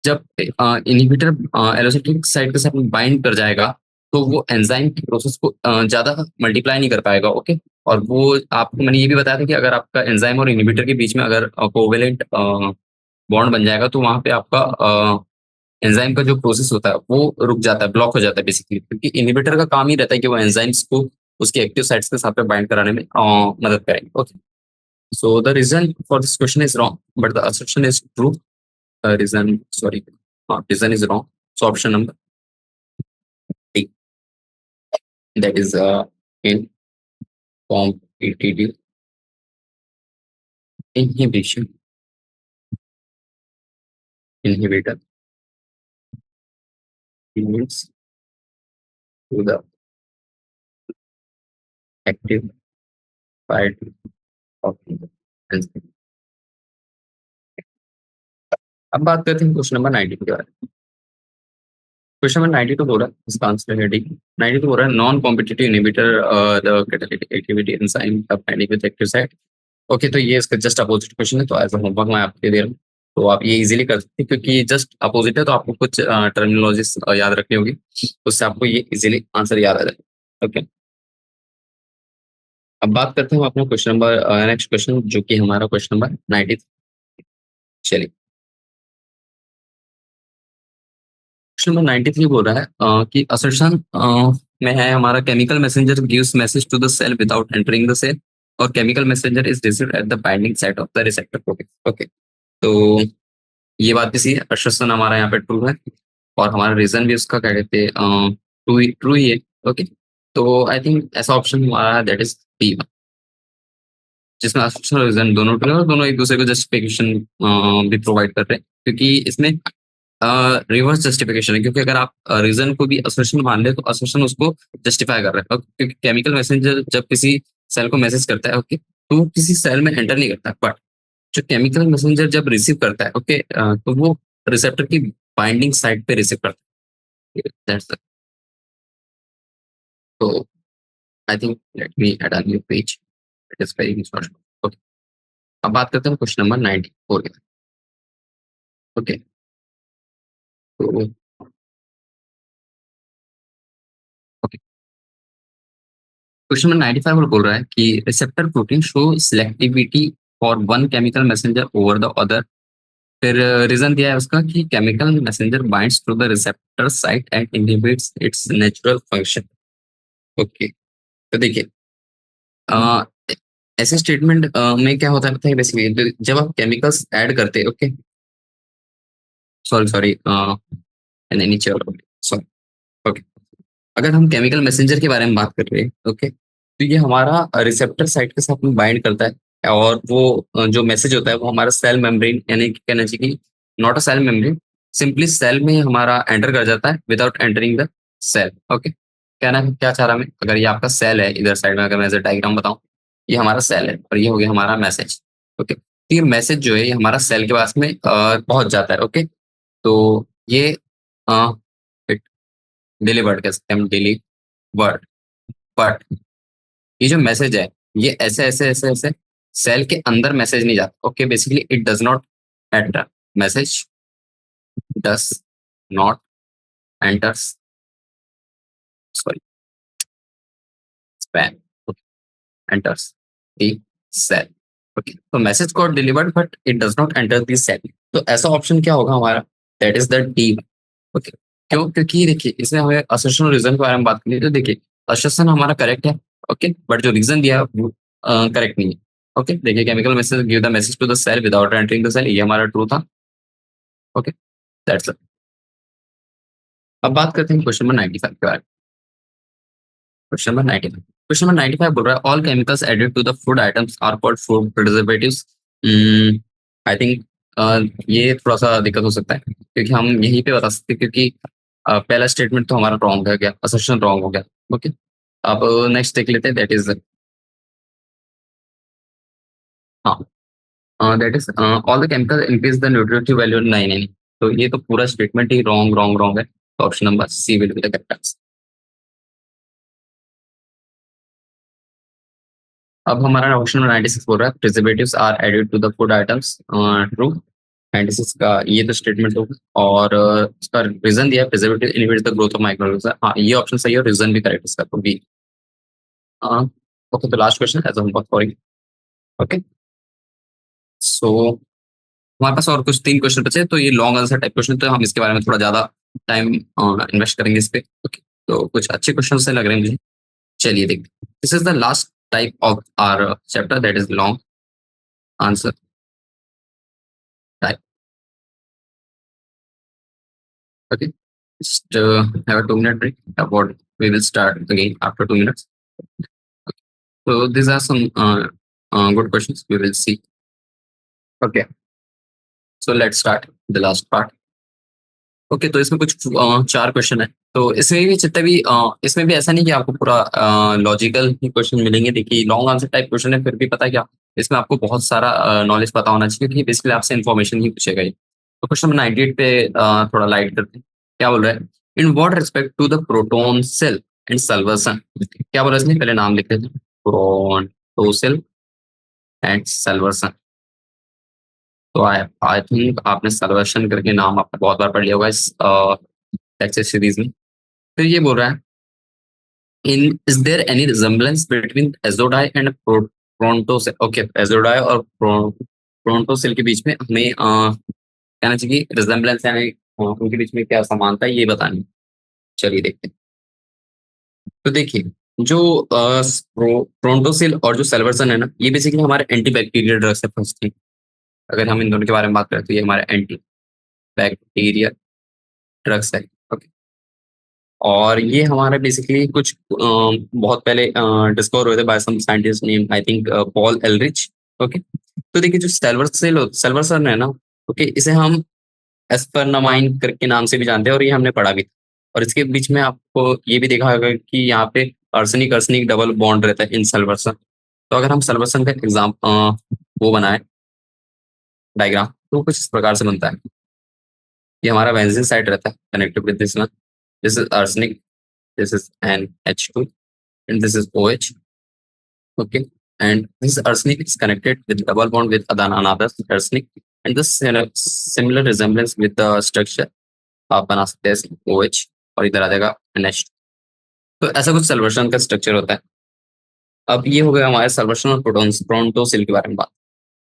जब इनहिबिटर एलोसेट्रिक साइट के साथ बाइंड कर जाएगा, तो वो एंजाइम की प्रोसेस को ज्यादा मल्टीप्लाई नहीं कर पाएगा। ओके। और वो आपको मैंने ये भी बताया था कि अगर आपका एंजाइम और इनहिबिटर के बीच में अगर कोवेलेंट बॉन्ड बन जाएगा, तो वहां पे आपका एंजाइम का जो प्रोसेस होता है वो रुक जाता है, ब्लॉक हो जाता है बेसिकली, क्योंकि इनहिबिटर का काम ही रहता है कि वो एंजाइम्स को उसके एक्टिव साइट्स के साथ में बाइंड कराने में मदद करेंगे। Okay. So the reason for this question is wrong, but the assertion is true. Reason, sorry, reason is wrong. So option number D, that is in competitive inhibition inhibitor leads to the active site of the enzyme. अब बात करते हैं question number 92 के बारे में। Question number 92 बोल रहा है, इसका आंसर है डी। 92 बोल रहा है, non competitive inhibitor the catalytic activity enzyme binding with active site. Okay, तो ये इसका जस्ट अपोजिट क्वेश्चन है, तो एज अ होमवर्क मैं आपको दे रहा हूँ। तो आप ये इजीली कर सकते हैं, क्योंकि जस्ट अपोजिट है, तो आपको कुछ टर्मिनोलॉजीज याद रखनी होगी, उससे आपको ये इजीली आंसर याद आ जाए। ओके, अब बात करते हैं हम अपने क्वेश्चन नंबर नेक्स्ट क्वेश्चन, जो कि हमारा क्वेश्चन नंबर 90। चलिए, क्वेश्चन नंबर 93 बोल रहा है कि असर्शन में है हमारा, chemical messenger gives message to the cell without entering the cell, और chemical messenger is received at the binding site of the receptor protein. Okay, तो ये बात भी सही है, अश्वसन हमारा यहाँ पे ट्रू है, और हमारा रीजन भी उसका क्या कहते हैं ट्रू ही है। ओके, तो आई थिंक ऐसा ऑप्शन हमारा दैट इज बी, जिसमें अश्वसन और रीजन दोनों ट्रू है, और दोनों एक दूसरे को जस्टिफिकेशन भी प्रोवाइड कर रहे हैं, क्योंकि इसमें रिवर्स जस्टिफिकेशन है, क्योंकि अगर आप रीजन को भी असर्शन मान ले, तो असर्शन उसको जस्टिफाई कर रहा है। क्योंकि केमिकल मैसेंजर जब किसी सेल को मैसेज करता है, ओके, तो वो किसी सेल में एंटर नहीं करता, बट जो केमिकल मैसेंजर जब रिसीव करता है, ओके, तो वो रिसेप्टर की बाइंडिंग साइट पे रिसीव करता है। That's it. तो I think let me add a new page, it is very important. Okay, अब बात करते हैं क्वेश्चन नंबर 94 के। ओके, तो ओके, क्वेश्चन नंबर 95 बोल रहा है कि receptor protein show selectivity for one chemical messenger over the other. फिर रीजन दिया है उसका कि chemical messenger binds to the receptor site and inhibits its natural function. Okay, तो देखिए, अ, ऐसे स्टेटमेंट में क्या होता है बेसिकली, जब आप केमिकल्स ऐड करते हैं, ओके, सॉरी सॉरी, नीचे सॉरी, ओके, अगर हम केमिकल मैसेंजर के बारे में बात कर रहे हैं, ओके, तो ये हमारा रिसेप्टर साइट के साथ में बाइंड करता है, और वो जो मैसेज होता है वो हमारा सेल मेम्ब्रेन, यानी कि कहना चाहिए कि not a cell membrane, simply cell में हमारा एंटर कर जाता है without entering the cell. Okay, कहना क्या चाह रहा मैं, अगर ये आपका सेल है, इधर साइड में अगर मैं डायग्राम बताऊं, ये हमारा सेल है और ये हो गया हमारा मैसेज। ओके, तो ये मैसेज जो है ये हमारा सेल के पास में पहुंच जाता है। ओके, तो ये डिलीवर्ड कह सकते हैं हम, डिलीवर्ड, बट ये जो मैसेज है, ये ऐसे ऐसे ऐसे ऐसे सेल के अंदर मैसेज नहीं जाता। Okay, basically it does not enter, message does not enters, sorry, spam, enters the cell. Okay, तो message got delivered but it does not enter the cell. तो ऐसा ऑप्शन क्या होगा हमारा? That is the D. Okay, क्यों? क्योंकि देखिए इसमें हमें असर्शन और रीजन के बारे में बात करनी है। तो देखिए असर्शन हमारा करेक्ट है, ओके, बट जो रीजन दिया है वो करेक्ट नहीं है। ओके, देखिए chemical message give the message to the cell without entering the cell, ये हमारा ट्रू था। Okay, that's it. अब बात करते हैं क्वेश्चन नंबर 95 के बारे में। क्वेश्चन नंबर 95, क्वेश्चन नंबर 95 बोल रहा है all chemicals added to the food items are called food preservatives. I think ये थोड़ा सा दिक्कत हो सकता है, क्योंकि हम यहीं पे बता सकते हैं, क्योंकि पहला स्टेटमेंट तो हमारा रॉन्ग हो गया, असर्शन रॉन्ग हो गया। ओके, अब नेक्स्ट देख लेते हैं, दैट इज, हाँ, that is all the chemical increase the nutritive value. नहीं नहीं नहीं, तो ये तो पूरा स्टेटमेंट ही रॉन्ग रॉन्ग रॉन्ग है। तो option number C will be the correct answer. अब हमारा ऑप्शन नंबर 96 बोल रहा है preservatives are added to the food items. True, 96 का ये तो स्टेटमेंट होगा, और इसका रीजन दिया है preservative inhibit the growth of microorganism. हाँ, ये ऑप्शन सही है, और रीजन भी करेक्ट इसका, तो बी। ओके, तो लास्ट क्वेश्चन एज हम बात करेंगे। ओके, सो हमारे पास और कुछ 3 क्वेश्चन बचे, तो ये लॉन्ग आंसर टाइप क्वेश्चन, तो हम इसके बारे में थोड़ा ज्यादा टाइम इन्वेस्ट करेंगे इस पे। ओके, तो कुछ अच्छे क्वेश्चन से लग रहे हैं मुझे। चलिए देखते हैं। This is the last type of our chapter, that is long answer type. Okay, just have a 2 minute break. About we will start again after 2 minutes. So these are some good questions. We will see. Okay, so let's start the last part. Okay, तो इसमें कुछ 4 question है। तो इसमें भी जितने भी इसमें भी ऐसा नहीं कि आपको पूरा लॉजिकल ही क्वेश्चन मिलेंगे। देखिए लॉन्ग आंसर टाइप क्वेश्चन है, फिर भी पता है क्या, इसमें आपको बहुत सारा नॉलेज पता होना चाहिए, क्योंकि बेसिकली आपसे इन्फॉर्मेशन ही पूछेगा ये। तो क्वेश्चन नंबर 98 पे थोड़ा लाइट करते हैं। क्या बोल रहा है? In what respect to the prontosil and salvarsan. क्या बोला इसने? पहले नाम लिख लेते हैं, प्रोटोसेल एंड सल्वर्सन। तो आई आई थिंक आपने सल्वर्सन करके नाम आपने बहुत बार पढ़ लिया होगा इस लेक्चर सीरीज में। फिर ये बोल रहा है in is there any resemblance between azo dye and prontosil. Okay, azo dye और प्रोटोसेल के बीच में हमें कहना चाहिए रिजेम्बलेंस, यानी उनके बीच में क्या समानता है ये बतानी है। चलिए देखते हैं। तो देखिए जो प्रोटोसेल और जो सेल्वर्सन है ना, ये बेसिकली हमारे एंटी बैक्टीरियल ड्रग्स से फर्स्ट थी। अगर हम इन दोनों के बारे में बात करें तो ये हमारे एंटी बैक्टीरियल ड्रग्स है। ओके, और ये हमारा बेसिकली कुछ बहुत पहले डिस्कवर हुए थे by some scientist name I think Paul Ehrlich. Okay, तो देखिए जो सेल्वर्सन है ना, ओके, इसे हम एस्पर्नमाइन करके नाम से भी जानते हैं, और ये हमने पढ़ा भी था। और इसके बीच में आपको ये भी देखा होगा कि यहाँ पे अर्सनिक अर्सनिक डबल बॉन्ड रहता है इन सल्वर्सन। तो अगर हम सल्वर्सन का एग्जाम वो बनाए डायग्राम, तो कुछ इस प्रकार से बनता है। ये हमारा बेंजीन साइड रहता है connected with this one, this is arsenic, this is NH2 and this is OH. Okay, and this arsenic is connected with double bond with another arsenic, and this similar resemblance with the structure आप बना सकते हैं OH, और इधर आ जाएगा NH2। तो ऐसा कुछ सल्वर्सन का स्ट्रक्चर होता है। अब ये हो गया हमारे सल्वर्सन और प्रोटोसिल के बारे में बात।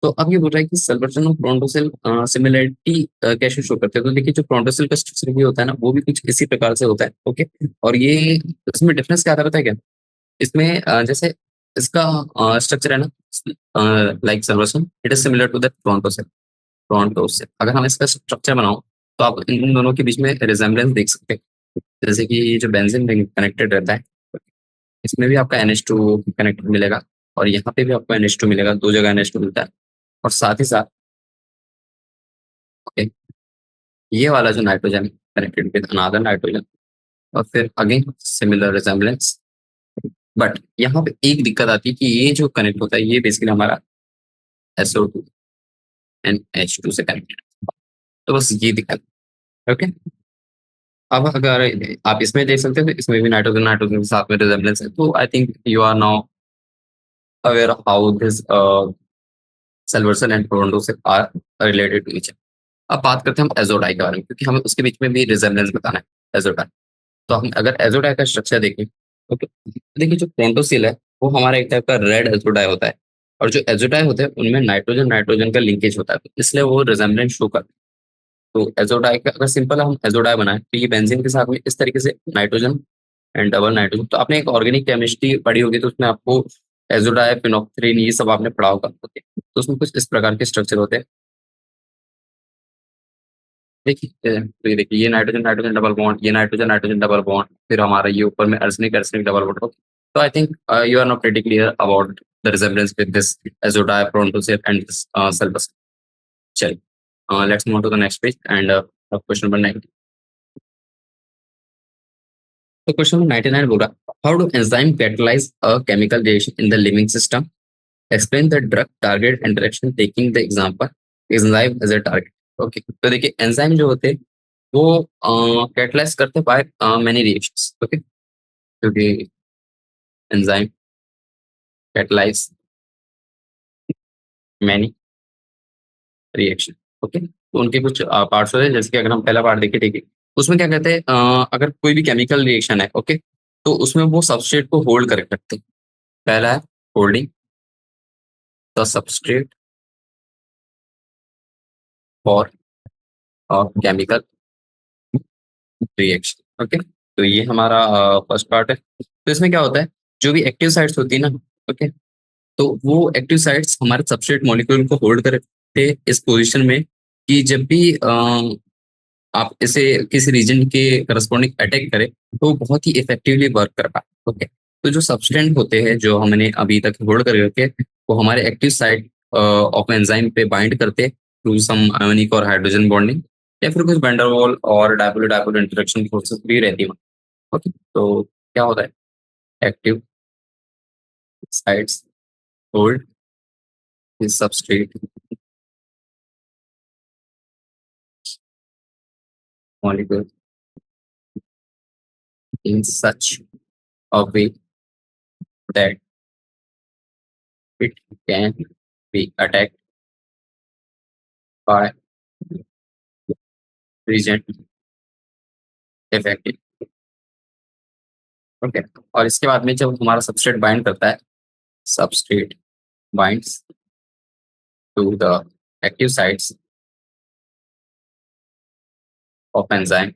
तो अब ये बोल रहा है कि सल्वर्सन और प्रोटोसिल सिमिलरिटी कैसे शो करते हैं। तो देखिए जो प्रोटोसिल का स्ट्रक्चर भी होता है ना, वो भी कुछ इसी प्रकार से होता है। ओके, और ये इसमें डिफरेंस क्या आता है पता है क्या? इसमें जैसे इसका स्ट्रक्चर है ना, like salvarsan it is similar to the prontosil. अगर हम इसका स्ट्रक्चर बनाओ, तो आप इन दोनों के बीच में रिजेम्बलेंस देख सकते हैं। जैसे कि जो बेंजीन रिंग कनेक्टेड रहता है, इसमें भी आपका NH2 कनेक्टेड मिलेगा, और यहाँ पे भी आपको NH2 मिलेगा, 2 जगह NH2 मिलता है। और साथ ही साथ ओके, ये वाला जो nitrogen connected with another nitrogen, और फिर अगेन सिमिलर रिजेम्बलेंस। बट यहाँ पे एक दिक्कत आती है कि ये जो कनेक्ट होता है ये बेसिकली हमारा SO2 एंड H2 से कनेक्टेड है। तो बस ये दिक्कत। ओके, अब अगर आप इसमें देख सकते हैं तो इसमें भी नाइट्रोजन नाइट्रोजन के साथ में रिजेम्बलेंस है। तो I think you are now aware how this salvarsan and prontosil are related to each other. अब बात करते हैं हम एजोडाई के बारे में, क्योंकि हमें उसके बीच में भी रिजेम्बलेंस बताना है एजोडाई। तो हम अगर एजोडाई का स्ट्रक्चर देखें, ओके, देखिए जो प्रोटोसिल है वो हमारा एक टाइप का रेड एजोडाई होता है, और जो एजोडाई होते हैं उनमें नाइट्रोजन नाइट्रोजन का लिंकेज होता है, तो इसलिए वो रिजेम्बलेंस शो करते हैं। तो एजोडाई का अगर सिंपल हम एजोडाई बनाए तो ये बेंजीन के साथ में इस तरीके से नाइट्रोजन एंड डबल नाइट्रोजन, तो आपने एक ऑर्गेनिक केमिस्ट्री पढ़ी होगी तो उसमें आपको एजोडाई फिनोक्सिन ये सब आपने पढ़ा होगा। ओके, तो उसमें कुछ इस प्रकार के स्ट्रक्चर होते हैं। देखिए तो ये देखिए, ये नाइट्रोजन नाइट्रोजन डबल बॉन्ड, ये नाइट्रोजन नाइट्रोजन डबल बॉन्ड, फिर हमारा ये ऊपर में अर्सेनिक अर्सेनिक डबल बॉन्ड। तो I think you are not pretty clear about the resemblance with this azo dye prontosil and this sulphas. चलिए let's move to the next page and question number 9। तो क्वेश्चन नंबर 99 बोल रहा, how do enzyme catalyse a chemical reaction in the living system, explain the drug target interaction taking the example enzyme as a target. Okay, तो देखिए enzyme जो होते हैं वो कैटलाइज करते हैं बाय मेनी रिएक्शंस। ओके, क्योंकि enzyme catalyse many reaction. Okay, तो उनके कुछ पार्ट्स होते हैं, जैसे कि अगर हम पहला पार्ट देखें, ठीक है, उसमें क्या कहते हैं, अगर कोई भी केमिकल रिएक्शन है, ओके, तो उसमें वो सबस्ट्रेट को होल्ड कर रखते हैं। पहला है holding the substrate for chemical reaction. Okay, तो ये हमारा फर्स्ट पार्ट है। तो इसमें क्या होता है, जो भी एक्टिव साइट्स होती है ना, ओके, तो वो एक्टिव साइट्स हमारे सबस्ट्रेट मॉलिक्यूल को होल्ड करते हैं इस पोजीशन में कि जब भी आप इसे किसी रीजन के करस्पॉन्डिंग अटैक करें तो वो बहुत ही इफेक्टिवली वर्क कर पाए। ओके, तो जो सब्सटेंट होते हैं जो हमने अभी तक होल्ड कर रखे वो हमारे एक्टिव साइट ऑफ एंजाइम पे बाइंड करते थ्रू सम आयोनिक और हाइड्रोजन बॉन्डिंग, या फिर कुछ वैंडरवाल और डायपोल डायपोल इंटरेक्शन प्रोसेस भी रहती है। ओके, तो क्या होता है, active sites hold is substrate molecule in such a way that it can be attacked by region effective। Okay, और इसके बाद में जब हमारा सबस्ट्रेट बाइंड करता है, substrate binds to the active sites of enzyme,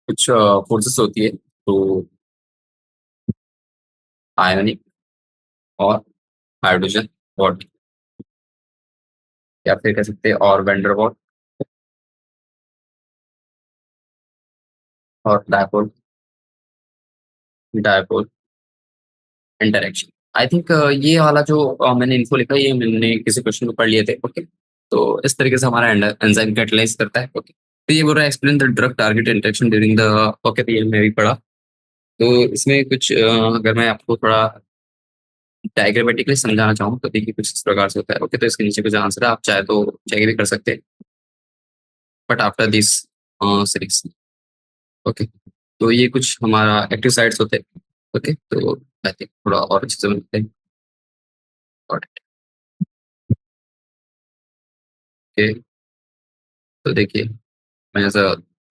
कुछ फोर्सेस होती है, तो आयोनिक और हाइड्रोजन बॉन्ड, या फिर कह सकते हैं और वैंडरवॉल और डायपोल डायपोल इंटरेक्शन। आई थिंक ये वाला जो मैंने इन्फो लिखा है, ये मैंने किसी क्वेश्चन में पढ़ लिए थे। ओके, तो इस तरीके से हमारा एंजाइम कैटलाइज करता है। ओके, तो ये बोल रहा है explain the drug target interaction during the. Okay, तो ये मैं भी पढ़ा। तो इसमें कुछ अगर मैं आपको थोड़ा डायग्रामेटिकली समझाना चाहूँ तो देखिए कुछ इस प्रकार से होता है। ओके, तो इसके नीचे कुछ आंसर है, आप चाहे तो चेक भी कर सकते हैं, but after this series. Okay, तो ये कुछ हमारा एक्टिव साइट्स होते हैं। ओके, तो आई थिंक थोड़ा और अच्छे से समझते हैं। ओके, तो देखिए मैं ऐसा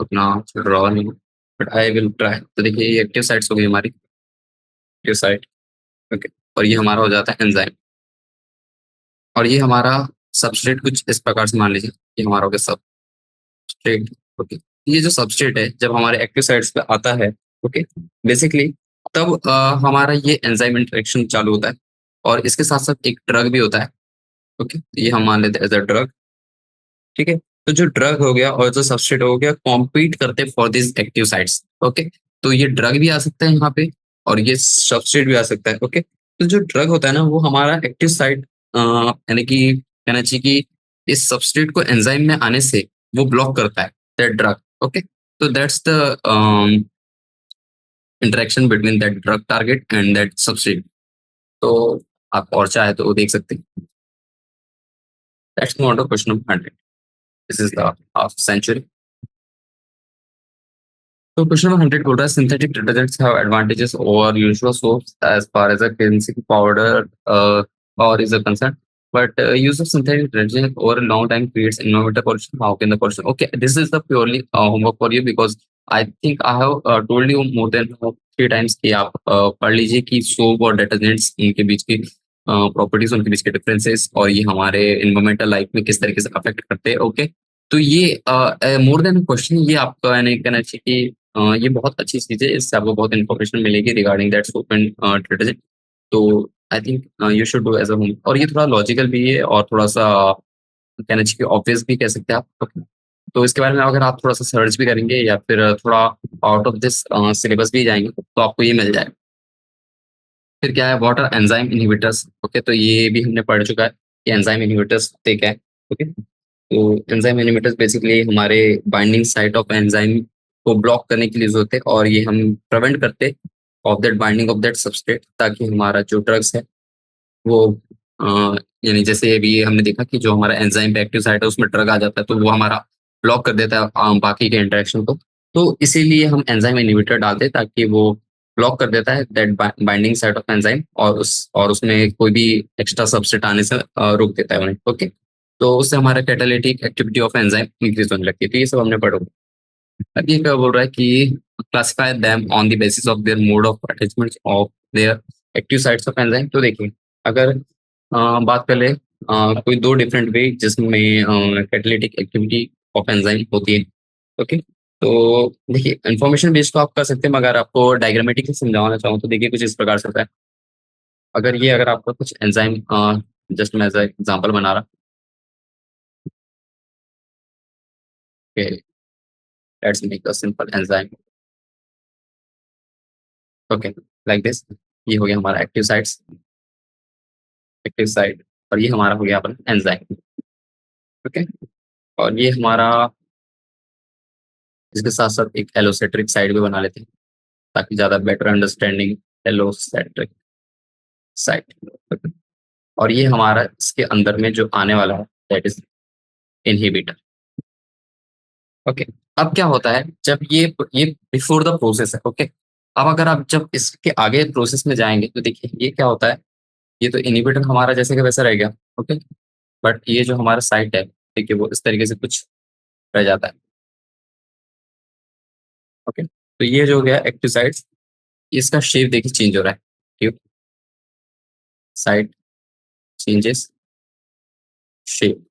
अपना ड्रॉ नहीं हूँ, बट आई विल ट्राई। तो देखिए ये एक्टिव साइट्स हो गई हमारी, एक्टिव साइट। ओके, और ये हमारा हो जाता है एंजाइम, और ये हमारा सबस्ट्रेट कुछ इस प्रकार से मान लीजिए, ये हमारा हो गया सबस्ट्रेट। ओके, ये जो सबस्ट्रेट है जब हमारे एक्टिव साइट्स पे आता है, ओके, बेसिकली तब हमारा ये एंजाइम इंटरेक्शन चालू होता है, और इसके साथ साथ एक ड्रग भी होता है। ओके, तो ये हम मान लेते हैं एज अ ड्रग। ठीक है, तो जो ड्रग हो गया और जो सबस्ट्रेट हो गया कॉम्पीट करते for this active sites. Okay, तो ये ड्रग भी आ सकता है यहाँ पे और ये सबस्ट्रेट भी आ सकता है। ओके, तो जो ड्रग होता है ना वो हमारा एक्टिव साइट यानी कि कहना चाहिए कि इस सबस्ट्रेट को एंजाइम में आने से वो ब्लॉक करता है दैट ड्रग। ओके, तो that's the interaction between that drug target and that substrate. तो आप और चाहे तो वो देख सकते हैं। That's not a question of 100, this is the half century. So question number 100 बोल रहा है synthetic detergents have advantages over usual soaps as far as a cleansing powder or is a concern. But use of synthetic detergent over a long time creates environmental pollution. How can the pollution? Okay, this is the purely homework for you because I think I have told you more than 3 times कि आप पढ़ लीजिए कि soap और detergents इनके बीच की properties, उनके बीच के डिफरेंसेस, और ये हमारे इन्वायरमेंटल लाइफ में किस तरीके से अफेक्ट करते हैं। ओके, तो ये मोर देन क्वेश्चन, ये आपका यानी कहना चाहिए कि ये बहुत अच्छी चीज़ है, इससे आपको बहुत इन्फॉर्मेशन मिलेगी regarding that soap and detergent. तो I think you should do as a home, और ये थोड़ा लॉजिकल भी है और थोड़ा सा कहना चाहिए ऑब्वियस भी कह सकते हैं आप। Okay. तो इसके बारे में अगर आप थोड़ा सा सर्च भी करेंगे या फिर थोड़ा आउट ऑफ दिस सिलेबस भी जाएंगे तो आपको ये मिल जाएगा। फिर क्या है, what are enzyme inhibitors. Okay, तो ये भी हमने पढ़ चुका है कि एंजाइम इनहिबिटर्स होते क्या है। ओके, तो एंजाइम इनहिबिटर्स बेसिकली हमारे बाइंडिंग साइट ऑफ एंजाइम को ब्लॉक करने के लिए यूज होते हैं, और ये हम प्रिवेंट करते of that binding of that substrate, ताकि हमारा जो ड्रग्स है वो यानी जैसे अभी हमने देखा कि जो हमारा एंजाइम पे एक्टिव साइट है उसमें ड्रग आ जाता है तो वो हमारा ब्लॉक कर देता है बाकी के इंटरेक्शन को। तो इसीलिए हम एंजाइम इनहिबिटर डालते हैं ताकि वो ब्लॉक कर देता है that binding site of enzyme, और उसमें कोई भी एक्स्ट्रा सबसेट आने से रोक देता है उन्हें। ओके, तो उससे हमारा catalytic activity of enzyme increase होने लगती है। तो ये सब हमने पढ़ा। अब ये क्या बोल रहा है कि classify them on the basis of their mode of attachment of their active sites of enzyme. तो देखिए, अगर बात कर ले कोई दो डिफरेंट वे जिसमें कैटालिटिक एक्टिविटी ऑफ एंजाइम होती है। ओके, तो देखिए इंफॉर्मेशन बेस्ड तो आप कर सकते हैं, मगर आपको डायग्रामेटिकली समझाना चाहूँ तो देखिए कुछ इस प्रकार से होता है। अगर आपका कुछ एंजाइम, जस्ट मैं एज एग्जांपल बना रहा, let's make a simple enzyme. Okay, like this, ये हो गया हमारा एक्टिव साइट, और ये हमारा हो गया अपना एंजाइम। ओके, और ये हमारा, इसके साथ साथ एक एलोसेट्रिक साइड भी बना लेते हैं ताकि ज्यादा बेटर अंडरस्टैंडिंग। एलोसेट्रिक साइड, और ये हमारा इसके अंदर में जो आने वाला है दैट इज इनहिबिटर। ओके, अब क्या होता है जब ये बिफोर द प्रोसेस है। ओके, अब अगर आप जब इसके आगे प्रोसेस में जाएंगे तो देखिए ये क्या होता है, ये तो इनहिबिटर हमारा जैसे का वैसा रह गया। ओके, बट ये जो हमारा साइट है, देखिए वो इस तरीके से कुछ रह जाता है। ओके, तो ये जो हो गया एक्टिव साइट्स, इसका शेप देखिए चेंज हो रहा है। ठीक, साइट चेंजेस शेप।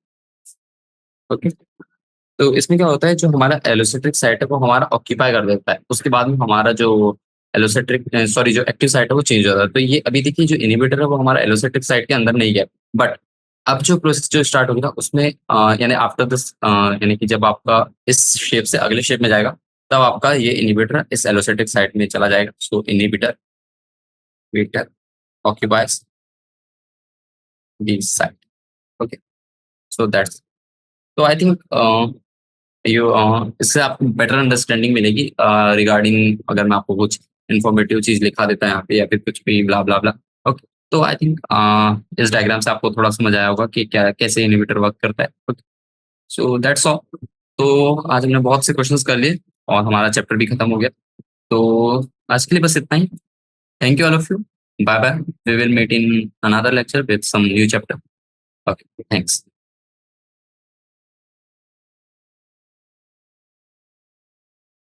ओके, तो इसमें क्या होता है, जो हमारा एलोसेट्रिक साइट है वो हमारा ऑक्यूपाई कर देता है, उसके बाद में हमारा जो एलोसेट्रिक सॉरी जो एक्टिव साइट है वो चेंज हो जाता है। तो ये अभी देखिए जो इनिबिटर है वो हमारा एलोसेट्रिक साइट के अंदर नहीं गया, बट अब जो प्रोसेस जो स्टार्ट होगा उसमें यानी आफ्टर दिस, यानी कि जब आपका इस शेप से अगले शेप में जाएगा तब आपका ये इनिबिटर इस एलोसेट्रिक साइट में चला जाएगा। So inhibitor better occupies the site. Okay, so that's, तो आई थिंक यू इससे आपको बेटर अंडरस्टैंडिंग मिलेगी रिगार्डिंग, अगर मैं आपको कुछ इन्फॉर्मेटिव चीज लिखा देता है यहाँ पे या फिर कुछ भी ब्ला ब्ला ब्ला। ओके, तो आई थिंक इस डायग्राम से आपको थोड़ा समझ आया होगा कि क्या कैसे इनिवेटर वर्क करता है। Okay, so that's all. तो आज हमने बहुत से क्वेश्चंस कर लिए और हमारा चैप्टर भी खत्म हो गया। तो आज के लिए बस इतना ही। Thank you all of you. Bye bye, we will meet in another lecture with some new chapter. Okay, thanks.